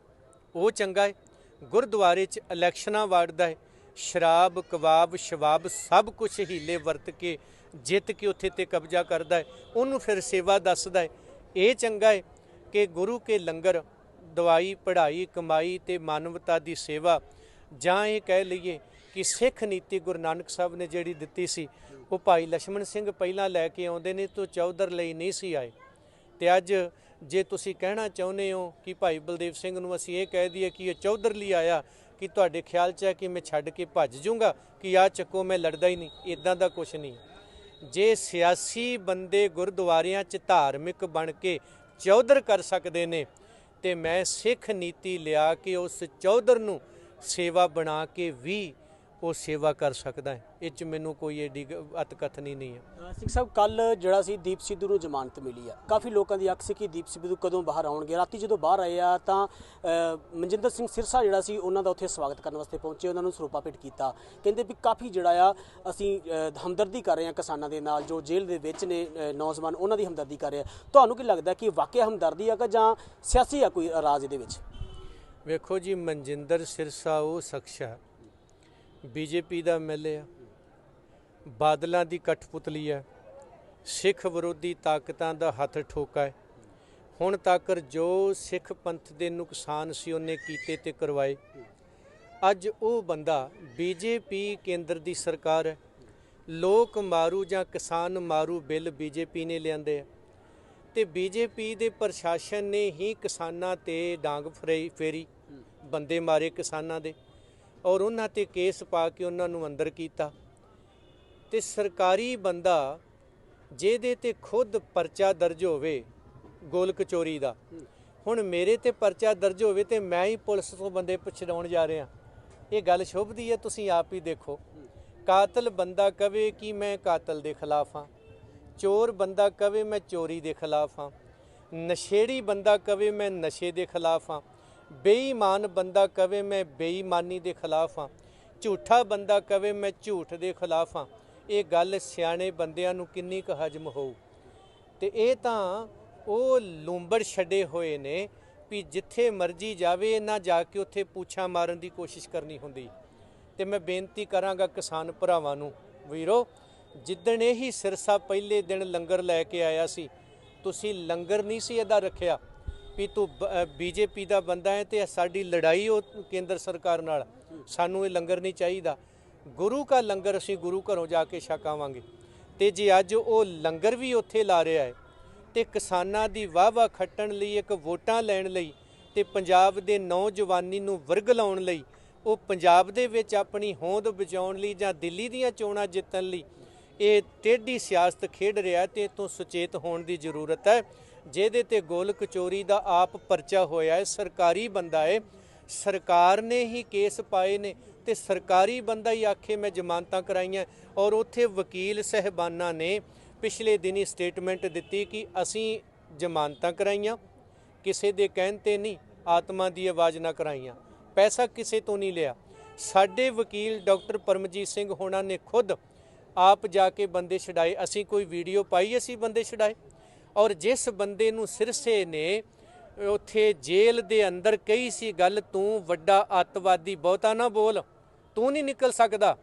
ਉਹ ਚੰਗਾ ਹੈ। ਗੁਰਦੁਆਰੇ 'ਚ ਇਲੈਕਸ਼ਨਾਂ ਵਾੜਦਾ ਹੈ, ਸ਼ਰਾਬ, ਕਬਾਬ, ਸ਼ਵਾਬ ਸਭ ਕੁਛ ਹੀਲੇ ਵਰਤ ਕੇ ਜਿੱਤ ਕੇ ਉੱਥੇ ਤੇ ਕਬਜ਼ਾ ਕਰਦਾ ਹੈ, ਉਹਨੂੰ ਫਿਰ ਸੇਵਾ ਦੱਸਦਾ ਹੈ। ਇਹ ਚੰਗਾ ਹੈ ਕਿ ਗੁਰੂ ਕੇ ਲੰਗਰ, ਦਵਾਈ, ਪੜ੍ਹਾਈ, ਕਮਾਈ ਤੇ ਮਾਨਵਤਾ ਦੀ ਸੇਵਾ, ਜਾਂ ਇਹ ਕਹਿ ਲਈਏ ਕਿ ਸਿੱਖ ਨੀਤੀ ਗੁਰੂ ਨਾਨਕ ਸਾਹਿਬ ਨੇ ਜਿਹੜੀ ਦਿੱਤੀ ਸੀ, ਉਹ ਭਾਈ ਲਛਮਣ ਸਿੰਘ ਪਹਿਲਾਂ ਲੈ ਕੇ ਆਉਂਦੇ ਨੇ, ਤੋਂ ਚੌਧਰ ਲਈ ਨਹੀਂ ਸੀ ਆਏ। ਤੇ ਅੱਜ ਜੇ ਤੁਸੀਂ ਕਹਿਣਾ ਚਾਹੁੰਦੇ ਹੋ ਕਿ ਭਾਈ ਬਲਦੇਵ ਸਿੰਘ ਨੂੰ ਅਸੀਂ ਇਹ ਕਹਿ ਦਈਏ ਕਿ ਇਹ ਚੌਧਰ ਲਈ ਆਇਆ, ਕਿ ਤੁਹਾਡੇ ਖਿਆਲ 'ਚ ਹੈ ਕਿ ਮੈਂ ਛੱਡ ਕੇ ਭੱਜ ਜਾਊਂਗਾ, ਕਿ ਆ ਚੱਕੋ ਮੈਂ ਲੜਦਾ ਹੀ ਨਹੀਂ, ਇੱਦਾਂ ਦਾ ਕੁਛ ਨਹੀਂ। ਜੇ ਸਿਆਸੀ ਬੰਦੇ ਗੁਰਦੁਆਰਿਆਂ 'ਚ ਧਾਰਮਿਕ ਬਣ ਕੇ ਚੌਧਰ ਕਰ ਸਕਦੇ ਨੇ, ਤੇ ਮੈਂ ਸਿੱਖ ਨੀਤੀ ਲਿਆ ਕੇ ਉਸ ਚੌਧਰ ਨੂੰ ਸੇਵਾ ਬਣਾ ਕੇ ਵੀ ਉਹ ਸੇਵਾ ਕਰ ਸਕਦਾ ਹੈ। ਇਹ 'ਚ ਮੈਨੂੰ ਕੋਈ ਏਡੀ ਅਤਕਥਨੀ ਨਹੀਂ ਹੈ।
ਸਿੰਘ ਸਾਹਿਬ, ਕੱਲ ਜਿਹੜਾ ਸੀ ਦੀਪ ਸਿੱਧੂ ਨੂੰ ਜ਼ਮਾਨਤ ਮਿਲੀ ਆ, ਕਾਫੀ ਲੋਕਾਂ ਦੀ ਅੱਖ ਸੀ ਕਿ ਦੀਪ ਸਿੱਧੂ ਕਦੋਂ ਬਾਹਰ ਆਉਣਗੇ। ਰਾਤੀ ਜਦੋਂ ਬਾਹਰ ਆਏ ਆ ਤਾਂ ਮਨਜਿੰਦਰ ਸਿੰਘ ਸਿਰਸਾ ਜਿਹੜਾ ਸੀ, ਉਹਨਾਂ ਦਾ ਉੱਥੇ ਸਵਾਗਤ ਕਰਨ ਵਾਸਤੇ ਪਹੁੰਚੇ, ਉਹਨਾਂ ਨੂੰ ਸਰੂਪਾ ਭੇਟ ਕੀਤਾ। ਕਹਿੰਦੇ ਵੀ ਕਾਫੀ ਜਿਹੜਾ ਆ ਅਸੀਂ ਹਮਦਰਦੀ ਕਰ ਰਹੇ ਹਾਂ ਕਿਸਾਨਾਂ ਦੇ ਨਾਲ, ਜੋ ਜੇਲ੍ਹ ਦੇ ਵਿੱਚ ਨੇ ਨੌਜਵਾਨ, ਉਹਨਾਂ ਦੀ ਹਮਦਰਦੀ ਕਰ ਰਹੇ ਆ। ਤੁਹਾਨੂੰ ਕੀ ਲੱਗਦਾ ਕਿ ਵਾਕਿਆ ਹਮਦਰਦੀ ਆ ਕਿ ਜਾਂ ਸਿਆਸੀ ਆ ਕੋਈ ਰਾਜ ਇਹਦੇ ਵਿੱਚ?
ਵੇਖੋ ਜੀ, ਮਨਜਿੰਦਰ ਸਿਰਸਾ ਉਹ ਸ਼ਖਸ ਹੈ, ਬੀਜੇਪੀ ਦਾ ਐਮਐਲਏ ਆ, ਬਾਦਲਾਂ ਦੀ ਕਠਪੁਤਲੀ ਹੈ, ਸਿੱਖ ਵਿਰੋਧੀ ਤਾਕਤਾਂ ਦਾ ਹੱਥ ਠੋਕਾ ਹੈ। ਹੁਣ ਤੱਕ ਜੋ ਸਿੱਖ ਪੰਥ ਦੇ ਨੁਕਸਾਨ ਸੀ ਉਹਨੇ ਕੀਤੇ ਤੇ ਕਰਵਾਏ। ਅੱਜ ਉਹ ਬੰਦਾ, ਬੀਜੇਪੀ ਕੇਂਦਰ ਦੀ ਸਰਕਾਰ ਹੈ, ਲੋਕ ਮਾਰੂ ਜਾਂ ਕਿਸਾਨ ਮਾਰੂ ਬਿੱਲ ਬੀਜੇਪੀ ਨੇ ਲਿਆਂਦੇ ਆ, ਤੇ ਬੀਜੇਪੀ ਦੇ ਪ੍ਰਸ਼ਾਸਨ ਨੇ ਹੀ ਕਿਸਾਨਾਂ ਤੇ ਡਾਂਗ ਫੇਰੀ, ਬੰਦੇ ਮਾਰੇ ਕਿਸਾਨਾਂ ਦੇ, ਔਰ ਉਹਨਾਂ ਤੇ ਕੇਸ ਪਾ ਕੇ ਉਹਨਾਂ ਨੂੰ ਅੰਦਰ ਕੀਤਾ। ਤੇ ਸਰਕਾਰੀ ਬੰਦਾ ਜਿਹਦੇ ਤੇ ਖੁਦ ਪਰਚਾ ਦਰਜ ਹੋਵੇ ਗੋਲਕ ਚੋਰੀ ਦਾ, ਹੁਣ ਮੇਰੇ ਤੇ ਪਰਚਾ ਦਰਜ ਹੋਵੇ ਤੇ ਮੈਂ ਹੀ ਪੁਲਿਸ ਤੋਂ ਬੰਦੇ ਪਛੜਾਉਣ ਜਾ ਰਿਹਾ, ਇਹ ਗੱਲ ਸ਼ੁਭਦੀ ਹੈ? ਤੁਸੀਂ ਆਪ ਹੀ ਦੇਖੋ। ਕਾਤਲ ਬੰਦਾ ਕਵੇ ਕਿ ਮੈਂ ਕਾਤਲ ਦੇ ਖਿਲਾਫ ਹਾਂ, ਚੋਰ ਬੰਦਾ ਕਵੇ ਮੈਂ ਚੋਰੀ ਦੇ ਖਿਲਾਫ ਹਾਂ, ਨਸ਼ੇੜੀ ਬੰਦਾ ਕਵੇ ਮੈਂ ਨਸ਼ੇ ਦੇ ਖਿਲਾਫ ਹਾਂ, ਬੇਈਮਾਨ ਬੰਦਾ ਕਵੇ ਮੈਂ ਬੇਈਮਾਨੀ ਦੇ ਖਿਲਾਫ ਹਾਂ, ਝੂਠਾ ਬੰਦਾ ਕਵੇ ਮੈਂ ਝੂਠ ਦੇ ਖਿਲਾਫ ਹਾਂ। ਇਹ ਗੱਲ ਸਿਆਣੇ ਬੰਦਿਆਂ ਨੂੰ ਕਿੰਨੀ ਕੁ ਹਜਮ ਹੋਊ? ਤੇ ਇਹ ਤਾਂ ਉਹ ਲੂੰਬੜ ਛੱਡੇ ਹੋਏ ਨੇ ਵੀ ਜਿੱਥੇ ਮਰਜ਼ੀ ਜਾਵੇ ਨਾ ਜਾ ਕੇ ਉੱਥੇ ਪੂਛਾਂ ਮਾਰਨ ਦੀ ਕੋਸ਼ਿਸ਼ ਕਰਨੀ ਹੁੰਦੀ। ਤੇ ਮੈਂ ਬੇਨਤੀ ਕਰਾਂਗਾ ਕਿਸਾਨ ਭਰਾਵਾਂ ਨੂੰ, ਵੀਰੋ ਜਿੱਦਣ ਇਹੀ ਸਿਰਸਾ ਪਹਿਲੇ ਦਿਨ ਲੰਗਰ ਲੈ ਕੇ ਆਇਆ ਸੀ, ਤੁਸੀਂ ਲੰਗਰ ਨਹੀਂ ਸੀ ਇਹਦਾ ਰੱਖਿਆ ਵੀ ਤੂੰ ਬੀਜੇਪੀ ਦਾ ਬੰਦਾ ਹੈ ਤੇ ਸਾਡੀ ਲੜਾਈ ਉਹ ਕੇਂਦਰ ਸਰਕਾਰ ਨਾਲ, ਸਾਨੂੰ ਇਹ ਲੰਗਰ ਨਹੀਂ ਚਾਹੀਦਾ। ਗੁਰੂ ਕਾ ਲੰਗਰ ਅਸੀਂ ਗੁਰੂ ਘਰੋਂ ਜਾ ਕੇ ਛਕਾਵਾਂਗੇ। ਤੇ ਜੇ ਅੱਜ ਉਹ ਲੰਗਰ ਵੀ ਉੱਥੇ ਲਾ ਰਿਹਾ ਹੈ ਤੇ ਕਿਸਾਨਾਂ ਦੀ ਵਾਹ ਖੱਟਣ ਲਈ, ਇੱਕ ਵੋਟਾਂ ਲੈਣ ਲਈ ਤੇ ਪੰਜਾਬ ਦੇ ਨੌਜਵਾਨੀ ਨੂੰ ਵਰਗਲਾਉਣ ਲਈ, ਉਹ ਪੰਜਾਬ ਦੇ ਵਿੱਚ ਆਪਣੀ ਹੋਂਦ ਬਚਾਉਣ ਲਈ ਜਾਂ ਦਿੱਲੀ ਦੀਆਂ ਚੋਣਾਂ ਜਿੱਤਣ ਲਈ ਇਹ ਟੇਢੀ ਸਿਆਸਤ ਖੇਡ ਰਿਹਾ ਤੇ ਤੋਂ ਸੁਚੇਤ ਹੋਣ ਦੀ ਜ਼ਰੂਰਤ ਹੈ। ਜਿਹਦੇ ਤੇ ਗੋਲ ਕਚੋਰੀ ਦਾ ਆਪ ਪਰਚਾ ਹੋਇਆ ਹੈ, ਸਰਕਾਰੀ ਬੰਦਾ ਹੈ, ਸਰਕਾਰ ਨੇ ਹੀ ਕੇਸ ਪਾਏ ਨੇ ਤੇ ਸਰਕਾਰੀ ਬੰਦਾ ਹੀ ਆਖੇ ਮੈਂ ਜ਼ਮਾਨਤਾਂ ਕਰਾਈਆਂ। ਔਰ ਉੱਥੇ ਵਕੀਲ ਸਹਿਬਾਨਾਂ ਨੇ ਪਿਛਲੇ ਦਿਨੀ ਸਟੇਟਮੈਂਟ ਦਿੱਤੀ ਕਿ ਅਸੀਂ ਜ਼ਮਾਨਤਾਂ ਕਰਾਈਆਂ, ਕਿਸੇ ਦੇ ਕਹਿਣ ਤੇ ਨਹੀਂ, ਆਤਮਾ ਦੀ ਆਵਾਜ਼ ਨਾ ਕਰਾਈਆਂ, ਪੈਸਾ ਕਿਸੇ ਤੋਂ ਨਹੀਂ ਲਿਆ। ਸਾਡੇ ਵਕੀਲ ਡਾਕਟਰ ਪਰਮਜੀਤ ਸਿੰਘ ਹੋਣਾ ਨੇ ਖੁਦ ਆਪ ਜਾ ਕੇ ਬੰਦੇ ਛਡਾਏ। ਅਸੀਂ ਕੋਈ ਵੀਡੀਓ ਪਾਈ, ਅਸੀਂ ਬੰਦੇ ਛਡਾਏ। ਔਰ ਜਿਸ ਬੰਦੇ ਨੂੰ ਸਿਰਸੇ ਨੇ ਉੱਥੇ ਜੇਲ੍ਹ ਦੇ ਅੰਦਰ ਕਹੀ ਸੀ ਗੱਲ, ਤੂੰ ਵੱਡਾ ਅੱਤਵਾਦੀ, ਬਹੁਤਾ ਨਾ ਬੋਲ, ਤੂੰ ਨਹੀਂ ਨਿਕਲ ਸਕਦਾ,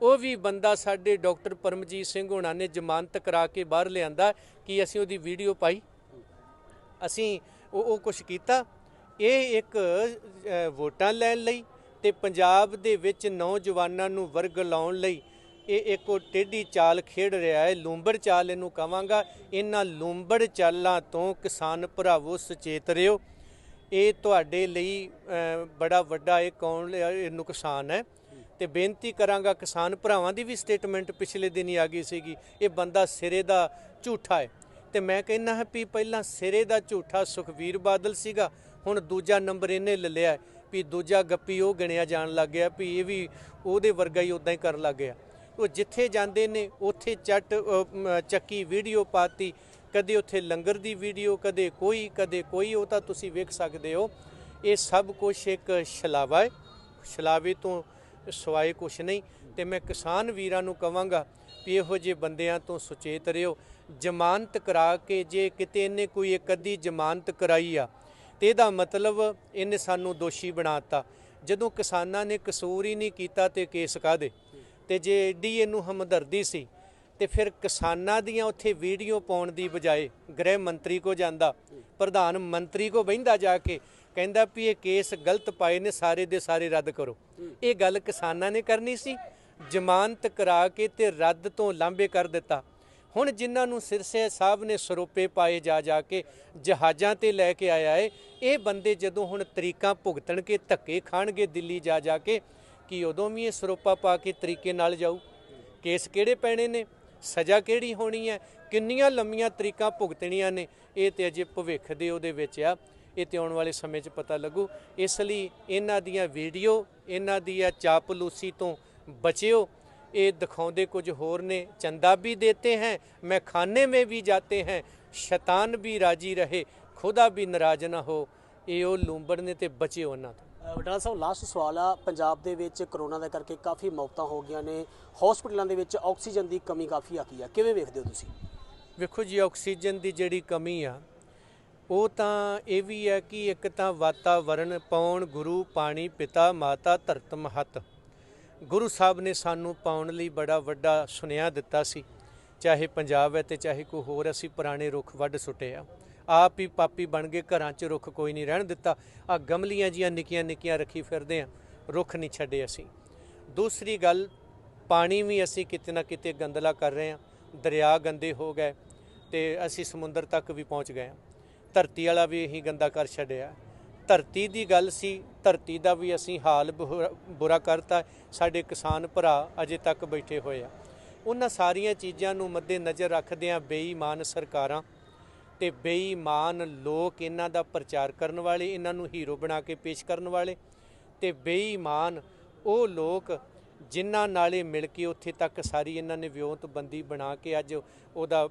ਉਹ ਵੀ ਬੰਦਾ ਸਾਡੇ ਡਾਕਟਰ ਪਰਮਜੀਤ ਸਿੰਘ ਹੋਣਾ ਨੇ ਜ਼ਮਾਨਤ ਕਰਾ ਕੇ ਬਾਹਰ ਲਿਆਂਦਾ ਕਿ ਅਸੀਂ ਉਹਦੀ ਵੀਡੀਓ ਪਾਈ, ਅਸੀਂ ਉਹ ਕੁਛ ਕੀਤਾ। ਇਹ ਇੱਕ ਵੋਟਾਂ ਲੈਣ ਲਈ ਤੇ ਪੰਜਾਬ ਦੇ ਵਿੱਚ ਨੌਜਵਾਨਾਂ ਨੂੰ ਵਰਗ ਲਾਉਣ ਲਈ ਇਹ ਇੱਕ ਟੇਢੀ ਚਾਲ ਖੇਡ ਰਿਹਾ ਹੈ। ਲੂੰਬੜ ਚਾਲ ਇਹਨੂੰ ਕਹਾਂਗਾ। ਇਹਨਾਂ ਲੂੰਬੜ ਚਾਲਾਂ ਤੋਂ ਕਿਸਾਨ ਭਰਾਵੋ ਸੁਚੇਤ ਰਿਓ। ਇਹ ਤੁਹਾਡੇ ਲਈ ਬੜਾ ਵੱਡਾ ਇਹ ਨੁਕਸਾਨ ਹੈ। ਤੇ ਬੇਨਤੀ ਕਰਾਂਗਾ, ਕਿਸਾਨ ਭਰਾਵਾਂ ਦੀ ਵੀ ਸਟੇਟਮੈਂਟ ਪਿਛਲੇ ਦਿਨ ਹੀ ਆ ਗਈ ਸੀਗੀ, ਇਹ ਬੰਦਾ ਸਿਰੇ ਦਾ ਝੂਠਾ ਹੈ। ਤੇ ਮੈਂ ਕਹਿੰਦਾ ਹਾਂ ਵੀ ਪਹਿਲਾਂ ਸਿਰੇ ਦਾ ਝੂਠਾ ਸੁਖਬੀਰ ਬਾਦਲ ਸੀਗਾ, ਹੁਣ ਦੂਜਾ ਨੰਬਰ ਇਹਨੇ ਲੈ ਲਿਆ ਵੀ ਦੂਜਾ ਗੱਪੀ ਉਹ ਗਿਣਿਆ ਜਾਣ ਲੱਗ ਗਿਆ ਵੀ ਇਹ ਵੀ ਉਹਦੇ ਵਰਗਾ ਹੀ ਉੱਦਾਂ ਹੀ ਕਰਨ ਲੱਗ ਗਿਆ। ਉਹ ਜਿੱਥੇ ਜਾਂਦੇ ਨੇ ਉੱਥੇ ਚੱਕੀ ਵੀਡੀਓ ਪਾਤੀ, ਕਦੇ ਉੱਥੇ ਲੰਗਰ ਦੀ ਵੀਡੀਓ, ਕਦੇ ਕੋਈ, ਉਹ ਤਾਂ ਤੁਸੀਂ ਵੇਖ ਸਕਦੇ ਹੋ। ਇਹ ਸਭ ਕੁਛ ਇੱਕ ਛਲਾਵਾ ਹੈ, ਛਲਾਵੇ ਤੋਂ ਸਿਵਾਏ ਕੁਛ ਨਹੀਂ। ਤੇ ਮੈਂ ਕਿਸਾਨ ਵੀਰਾਂ ਨੂੰ ਕਹਾਂਗਾ ਵੀ ਇਹੋ ਜਿਹੇ ਬੰਦਿਆਂ ਤੋਂ ਸੁਚੇਤ ਰਿਓ। ਜ਼ਮਾਨਤ ਕਰਾ ਕੇ ਜੇ ਕਿਤੇ ਇਹਨੇ ਕੋਈ ਇੱਕ ਅੱਧੀ ਜ਼ਮਾਨਤ ਕਰਾਈ ਆ ਤੇ ਇਹਦਾ ਮਤਲਬ ਇਹਨੇ ਸਾਨੂੰ ਦੋਸ਼ੀ ਬਣਾਤਾ। ਜਦੋਂ ਕਿਸਾਨਾਂ ਨੇ ਕਸੂਰ ਹੀ ਨਹੀਂ ਕੀਤਾ ਤੇ ਕੇਸ ਕਾਹਦੇ? ਤੇ ਜੇ ਏਡੀ ਇਹਨੂੰ ਹਮਦਰਦੀ ਸੀ ਤੇ ਫਿਰ ਕਿਸਾਨਾਂ ਦੀਆਂ ਉੱਥੇ ਵੀਡੀਓ ਪਾਉਣ ਦੀ ਬਜਾਏ ਗ੍ਰਹਿ ਮੰਤਰੀ ਕੋ ਜਾਂਦਾ, ਪ੍ਰਧਾਨ ਮੰਤਰੀ ਕੋ ਬਹਿੰਦਾ, ਜਾ ਕੇ ਕਹਿੰਦਾ ਵੀ ਇਹ ਕੇਸ ਗਲਤ ਪਾਏ ਨੇ, ਸਾਰੇ ਦੇ ਸਾਰੇ ਰੱਦ ਕਰੋ। ਇਹ ਗੱਲ ਕਿਸਾਨਾਂ ਨੇ ਕਰਨੀ ਸੀ। ਜ਼ਮਾਨਤ ਕਰਾ ਕੇ ਤੇ ਰੱਦ ਤੋਂ ਲਾਂਭੇ ਕਰ ਦਿੱਤਾ। ਹੁਣ ਜਿਨ੍ਹਾਂ ਨੂੰ ਸਿਰਸੇ ਸਾਹਿਬ ਨੇ ਸਰੋਪੇ ਪਾਏ ਜਾ ਕੇ ਜਹਾਜ਼ਾਂ ਤੇ ਲੈ ਕੇ ਆਇਆ ਹੈ, ਇਹ ਬੰਦੇ ਜਦੋਂ ਹੁਣ ਤਰੀਕਾਂ ਭੁਗਤਣ ਕੇ ਧੱਕੇ ਖਾਣਗੇ ਦਿੱਲੀ ਜਾ ਕੇ, ਕਿ ਉਦੋਂ ਵੀ ਇਹ ਸਰੋਪਾ ਪਾ ਕੇ ਤਰੀਕੇ ਨਾਲ ਜਾਊ? ਕੇਸ ਕਿਹੜੇ ਪੈਣੇ ਨੇ, ਸਜ਼ਾ ਕਿਹੜੀ ਹੋਣੀ ਹੈ, ਕਿੰਨੀਆਂ ਲੰਮੀਆਂ ਤਰੀਕਾਂ ਭੁਗਤਣੀਆਂ ਨੇ, ਇਹ ਤੇ ਅਜੇ ਭਵਿੱਖ ਦੇ ਉਹਦੇ ਵਿੱਚ ਆ। ਇਹ ਤੇ ਆਉਣ ਵਾਲੇ ਸਮੇਂ 'ਚ ਪਤਾ ਲੱਗੂ। ਇਸ ਲਈ ਇਹਨਾਂ ਦੀਆਂ ਵੀਡੀਓ, ਇਹਨਾਂ ਦੀ ਚਾਪਲੂਸੀ ਤੋਂ बचियो। ये दिखाते कुछ होर ने, चंदा भी देते हैं, मैं खाने में भी जाते हैं, शैतान भी राजी रहे, खुदा भी नाराज ना हो। ये वो लूंबड़ ने ते बचियो उन्हां तों।
ਵਡਾਲਾ ਸਾਹਿਬ, ਲਾਸਟ ਸਵਾਲ ਆ। ਪੰਜਾਬ ਦੇ ਵਿੱਚ ਕਰੋਨਾ ਦੇ ਕਰਕੇ ਕਾਫੀ ਮੌਤਾਂ ਹੋ ਗਈਆਂ ਨੇ, ਹਸਪੀਟਲਾਂ ਦੇ ਵਿੱਚ ਆਕਸੀਜਨ ਦੀ ਕਮੀ ਕਾਫੀ ਆ ਗਈ ਆ, ਕਿਵੇਂ ਵੇਖਦੇ ਹੋ ਤੁਸੀਂ?
ਵੇਖੋ ਜੀ, ਆਕਸੀਜਨ ਦੀ ਜਿਹੜੀ ਕਮੀ ਆ ਉਹ ਤਾਂ ਇਹ ਵੀ ਹੈ ਕਿ ਇੱਕ ਤਾਂ ਵਾਤਾਵਰਣ ਪਾਉਣ ਗੁਰੂ ਪਾਣੀ ਪਿਤਾ ਮਾਤਾ ਧਰਤ ਮਹੱਤ, ਗੁਰੂ ਸਾਹਿਬ ਨੇ ਸਾਨੂੰ ਪਾਉਣ ਲਈ ਬੜਾ ਵੱਡਾ ਸੁਨੇਹਾ ਦਿੱਤਾ ਸੀ। ਚਾਹੇ ਪੰਜਾਬ ਹੈ ਤੇ ਚਾਹੇ ਕੋਈ ਹੋਰ, ਅਸੀਂ ਪੁਰਾਣੇ ਰੁੱਖ ਵੱਢ ਸੁੱਟੇ ਆ, ਆਪ ਹੀ ਪਾਪੀ ਬਣ ਗਏ, ਘਰਾਂ 'ਚ ਰੁੱਖ ਕੋਈ ਨਹੀਂ ਰਹਿਣ ਦਿੱਤਾ। ਆ ਗਮਲੀਆਂ ਜੀਆਂ ਨਿੱਕੀਆਂ ਨਿੱਕੀਆਂ ਰੱਖੀ ਫਿਰਦੇ ਆ, ਰੁੱਖ ਨਹੀਂ ਛੱਡੇ ਅਸੀਂ। ਦੂਸਰੀ ਗੱਲ, ਪਾਣੀ ਵੀ ਅਸੀਂ ਕਿਤੇ ਨਾ ਕਿਤੇ ਗੰਦਲਾ ਕਰ ਰਹੇ ਹਾਂ, ਦਰਿਆ ਗੰਦੇ ਹੋ ਗਏ ਤੇ ਅਸੀਂ ਸਮੁੰਦਰ ਤੱਕ ਵੀ ਪਹੁੰਚ ਗਏ ਹਾਂ। ਧਰਤੀ ਵਾਲਾ ਵੀ ਇਹੀ ਗੰਦਾ ਕਰ ਛੱਡਿਆ। ਧਰਤੀ ਦੀ ਗੱਲ ਸੀ, ਧਰਤੀ ਦਾ ਵੀ ਅਸੀਂ ਹਾਲ ਬੁਰਾ ਕਰਤਾ। ਸਾਡੇ ਕਿਸਾਨ ਭਰਾ ਅਜੇ ਤੱਕ ਬੈਠੇ ਹੋਏ ਆ। ਉਹਨਾਂ ਸਾਰੀਆਂ ਚੀਜ਼ਾਂ ਨੂੰ ਮੱਦੇ ਨਜ਼ਰ ਰੱਖਦਿਆਂ ਬੇਈਮਾਨ ਸਰਕਾਰਾਂ ਤੇ ਬੇਈਮਾਨ ਲੋਕ, ਇਹਨਾਂ ਦਾ ਪ੍ਰਚਾਰ ਕਰਨ ਵਾਲੇ, ਇਹਨਾਂ ਨੂੰ ਹੀਰੋ ਬਣਾ ਕੇ ਪੇਸ਼ ਕਰਨ ਵਾਲੇ, ਤੇ ਬੇਈਮਾਨ ਉਹ ਲੋਕ ਜਿਨ੍ਹਾਂ ਨਾਲੇ ਮਿਲ ਕੇ ਉੱਥੇ ਤੱਕ ਸਾਰੀ ਇਹਨਾਂ ਨੇ ਵਿਉਂਤਬੰਦੀ ਬਣਾ ਕੇ ਅੱਜ ਉਹਦਾ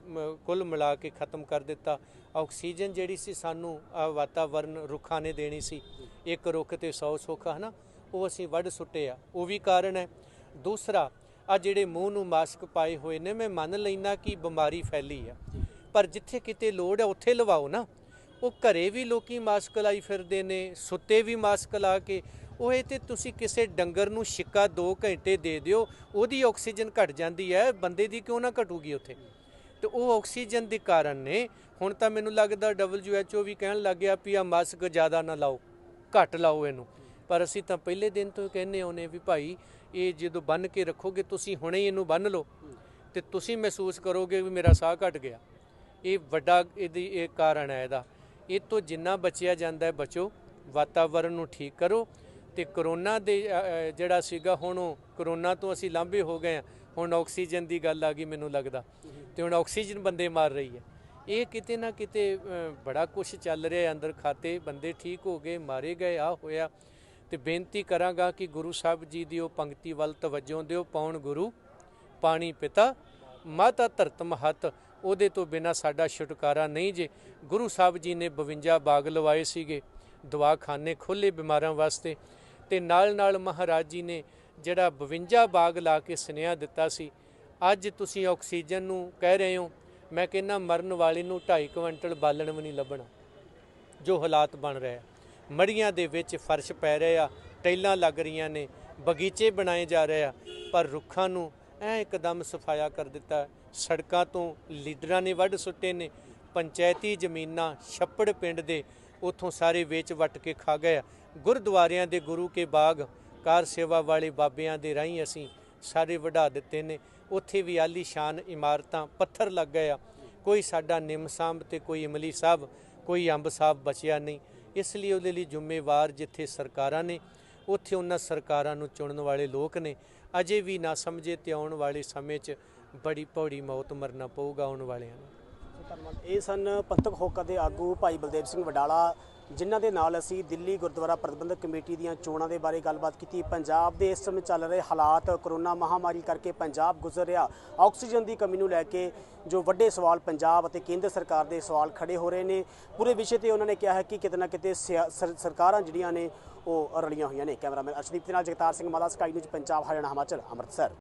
ਕੁੱਲ ਮਿਲਾ ਕੇ ਖਤਮ ਕਰ ਦਿੱਤਾ। ਆਕਸੀਜਨ ਜਿਹੜੀ ਸੀ ਸਾਨੂੰ ਵਾਤਾਵਰਨ ਰੁੱਖਾਂ ਨੇ ਦੇਣੀ ਸੀ, ਇੱਕ ਰੁੱਖ ਤੇ 100 ਸੁੱਖ ਹੈ ਨਾ, ਉਹ ਅਸੀਂ ਵੱਢ ਸੁੱਟੇ ਆ, ਉਹ ਵੀ ਕਾਰਨ ਹੈ। ਦੂਸਰਾ, ਆ ਜਿਹੜੇ ਮੂੰਹ ਨੂੰ ਮਾਸਕ ਪਾਏ ਹੋਏ ਨੇ, ਮੈਂ ਮੰਨ ਲੈਂਦਾ ਕਿ ਬਿਮਾਰੀ ਫੈਲੀ ਆ, ਪਰ ਜਿੱਥੇ ਕਿਤੇ ਲੋੜ ਹੈ ਉੱਥੇ ਲਵਾਓ ਨਾ। ਉਹ ਘਰੇ ਵੀ ਲੋਕੀ ਮਾਸਕ ਲਾਈ ਫਿਰਦੇ ਨੇ, ਸੁੱਤੇ ਵੀ ਮਾਸਕ ਲਾ ਕੇ, ਉਹ ਇਹ ਤੇ ਤੁਸੀਂ ਕਿਸੇ ਡੰਗਰ ਨੂੰ ਛਿੱਕਾ 2 ਘੰਟੇ ਦੇ ਦਿਓ, ਉਹਦੀ ਆਕਸੀਜਨ ਘਟ ਜਾਂਦੀ ਹੈ, ਬੰਦੇ ਦੀ ਕਿਉਂ ਨਾ ਘਟੂਗੀ ਉੱਥੇ। ਤੇ ਉਹ ਆਕਸੀਜਨ ਦੇ ਕਾਰਨ ਨੇ। ਹੁਣ ਤਾਂ ਮੈਨੂੰ ਲੱਗਦਾ WHO ਵੀ ਕਹਿਣ ਲੱਗ ਗਿਆ ਵੀ ਆ ਮਾਸਕ ਜ਼ਿਆਦਾ ਨਾ ਲਾਓ, ਘੱਟ ਲਾਓ ਇਹਨੂੰ। ਪਰ ਅਸੀਂ ਤਾਂ ਪਹਿਲੇ ਦਿਨ ਤੋਂ ਕਹਿੰਦੇ ਆਉਂਦੇ ਵੀ ਭਾਈ ਇਹ ਜਦੋਂ ਬੰਨ੍ਹ ਕੇ ਰੱਖੋਗੇ, ਤੁਸੀਂ ਹੁਣੇ ਹੀ ਇਹਨੂੰ ਬੰਨ੍ਹ ਲਓ ਤੇ ਤੁਸੀਂ ਮਹਿਸੂਸ ਕਰੋਗੇ ਵੀ ਮੇਰਾ ਸਾਹ ਘਟ ਗਿਆ। ਇਹ ਵੱਡਾ ਇਹ ਕਾਰਨ ਹੈ ਇਹਦਾ। ਇਹ ਤੋਂ ਜਿੰਨਾ ਬਚਿਆ ਜਾਂਦਾ ਹੈ ਬਚੋ, ਵਾਤਾਵਰਨ ਨੂੰ ਠੀਕ ਕਰੋ। ਤੇ ਕਰੋਨਾ ਦੇ ਜਿਹੜਾ ਸੀਗਾ, ਹੁਣ ਉਹ ਕਰੋਨਾ ਤੋਂ ਅਸੀਂ ਲਾਂਭੇ ਹੋ ਗਏ ਹਾਂ। ਹੁਣ ਆਕਸੀਜਨ ਦੀ ਗੱਲ ਆ ਗਈ ਮੈਨੂੰ ਲੱਗਦਾ, ਤੇ ਹੁਣ ਆਕਸੀਜਨ ਬੰਦੇ ਮਾਰ ਰਹੀ ਹੈ। ਇਹ ਕਿਤੇ ਨਾ ਕਿਤੇ ਬੜਾ ਕੁਛ ਚੱਲ ਰਿਹਾ ਅੰਦਰ। ਖਾਤੇ ਬੰਦੇ ਠੀਕ ਹੋ ਗਏ, ਮਾਰੇ ਗਏ, ਆ ਹੋਇਆ। ਤੇ ਬੇਨਤੀ ਕਰਾਂਗਾ ਕਿ ਗੁਰੂ ਸਾਹਿਬ ਜੀ ਦੀ ਉਹ ਪੰਕਤੀ ਵੱਲ ਤਵੱਜੋ ਦਿਓ, ਪਾਉਣ ਗੁਰੂ ਪਾਣੀ ਪਿਤਾ ਮਾਤਾ ਧਰਤ ਮਹੱਤ। ਉਹਦੇ ਤੋਂ ਬਿਨਾਂ ਸਾਡਾ ਛੁਟਕਾਰਾ ਨਹੀਂ ਜੇ। ਗੁਰੂ ਸਾਹਿਬ ਜੀ ਨੇ 52 ਬਾਗ ਲਵਾਏ ਸੀਗੇ, ਦਵਾਖਾਨੇ ਖੋਲ੍ਹੇ ਬਿਮਾਰਾਂ ਵਾਸਤੇ। ਤੇ ਨਾਲ ਨਾਲ ਮਹਾਰਾਜ ਜੀ ਨੇ ਜਿਹੜਾ 52 ਬਾਗ ਲਾ ਕੇ ਸੁਨੇਹਾ ਦਿੱਤਾ ਸੀ। ਅੱਜ ਤੁਸੀਂ ਆਕਸੀਜਨ ਨੂੰ ਕਹਿ ਰਹੇ ਹੋ, ਮੈਂ ਕਹਿੰਦਾ ਮਰਨ ਵਾਲੇ ਨੂੰ 2.5 ਕੁਇੰਟਲ ਬਾਲਣ ਵੀ ਨਹੀਂ ਲੱਭਣਾ। ਜੋ ਹਾਲਾਤ ਬਣ ਰਿਹਾ, ਮੜੀਆਂ ਦੇ ਵਿੱਚ ਫਰਸ਼ ਪੈ ਰਹੇ ਆ, ਟਾਈਲਾਂ ਲੱਗ ਰਹੀਆਂ ਨੇ, ਬਗੀਚੇ ਬਣਾਏ ਜਾ ਰਹੇ ਆ, ਪਰ ਰੁੱਖਾਂ ਨੂੰ ਐ ਇੱਕਦਮ ਸਫਾਇਆ ਕਰ ਦਿੱਤਾ। ਸੜਕਾਂ ਤੋਂ ਲੀਡਰਾਂ ਨੇ ਵੱਢ ਸੁੱਟੇ ਨੇ। ਪੰਚਾਇਤੀ ਜ਼ਮੀਨਾਂ ਛੱਪੜ ਪਿੰਡ ਦੇ ਉੱਥੋਂ ਸਾਰੇ ਵੇਚ ਵੱਟ ਕੇ ਖਾ ਗਏ ਆ। ਗੁਰਦੁਆਰਿਆਂ ਦੇ ਗੁਰੂ ਕੇ ਬਾਗ ਕਾਰ ਸੇਵਾ ਵਾਲੇ ਬਾਬਿਆਂ ਦੇ ਰਾਹੀਂ ਅਸੀਂ ਸਾਰੇ ਵਢਾ ਦਿੱਤੇ ਨੇ। ਉੱਥੇ ਵੀ ਆਲੀਸ਼ਾਨ ਇਮਾਰਤਾਂ, ਪੱਥਰ ਲੱਗ ਗਏ ਆ। ਕੋਈ ਸਾਡਾ ਨਿੰਮ ਸਾਂਭ ਤੇ ਕੋਈ ਇਮਲੀ ਸਾਹਿਬ, ਕੋਈ ਅੰਬ ਸਾਹਿਬ ਬਚਿਆ ਨਹੀਂ। ਇਸ ਲਈ ਉਹਦੇ ਲਈ ਜ਼ਿੰਮੇਵਾਰ ਜਿੱਥੇ ਸਰਕਾਰਾਂ ਨੇ, ਉੱਥੇ ਉਹਨਾਂ ਸਰਕਾਰਾਂ ਨੂੰ ਚੁਣਨ ਵਾਲੇ ਲੋਕ ਨੇ। ਅਜੇ ਵੀ ਨਾ ਸਮਝੇ ਤੇ ਆਉਣ ਵਾਲੇ ਸਮੇਂ 'ਚ ਬੜੀ ਭੌੜੀ ਮੌਤ ਮਰਨਾ ਪਊਗਾ ਆਉਣ ਵਾਲਿਆਂ ਨੂੰ।
ਧੰਨਵਾਦ। ਇਹ ਸਨ ਪੰਥਕ ਹੋਕਾ ਦੇ ਆਗੂ ਭਾਈ ਬਲਦੇਵ ਸਿੰਘ ਵਡਾਲਾ, ਜਿਨ੍ਹਾਂ ਦੇ ਨਾਲ ਅਸੀਂ ਦਿੱਲੀ ਗੁਰਦੁਆਰਾ ਪ੍ਰਬੰਧਕ ਕਮੇਟੀ ਦੀਆਂ ਚੋਣਾਂ ਦੇ ਬਾਰੇ ਗੱਲਬਾਤ ਕੀਤੀ। ਪੰਜਾਬ ਦੇ ਇਸ ਸਮੇਂ ਚੱਲ ਰਹੇ ਹਾਲਾਤ, ਕਰੋਨਾ ਮਹਾਮਾਰੀ ਕਰਕੇ ਪੰਜਾਬ ਗੁਜ਼ਰ ਰਿਹਾ, ਆਕਸੀਜਨ ਦੀ ਕਮੀ ਨੂੰ ਲੈ ਕੇ ਜੋ ਵੱਡੇ ਸਵਾਲ ਪੰਜਾਬ ਅਤੇ ਕੇਂਦਰ ਸਰਕਾਰ ਦੇ ਸਵਾਲ ਖੜੇ ਹੋ ਰਹੇ ਨੇ, ਪੂਰੇ ਵਿਸ਼ੇ ਤੇ ਉਹਨਾਂ ਨੇ ਕਿਹਾ ਹੈ ਕਿ ਕਿਤੇ ਨਾ ਕਿਤੇ ਸਰਕਾਰਾਂ ਜਿਹੜੀਆਂ ਨੇ ਉਹ ਰਲੀਆਂ ਹੋਈਆਂ ਨੇ। ਕੈਮਰਾਮੈਨ ਅਰਸ਼ਦੀਪ ਦੇ ਨਾਲ ਜਗਤਾਰ ਸਿੰਘ ਮਾਲਾ, ਸਕਾਈ ਨਿਊਜ਼ ਪੰਜਾਬ, ਹਰਿਆਣਾ, ਹਿਮਾਚਲ, ਅੰਮ੍ਰਿਤਸਰ।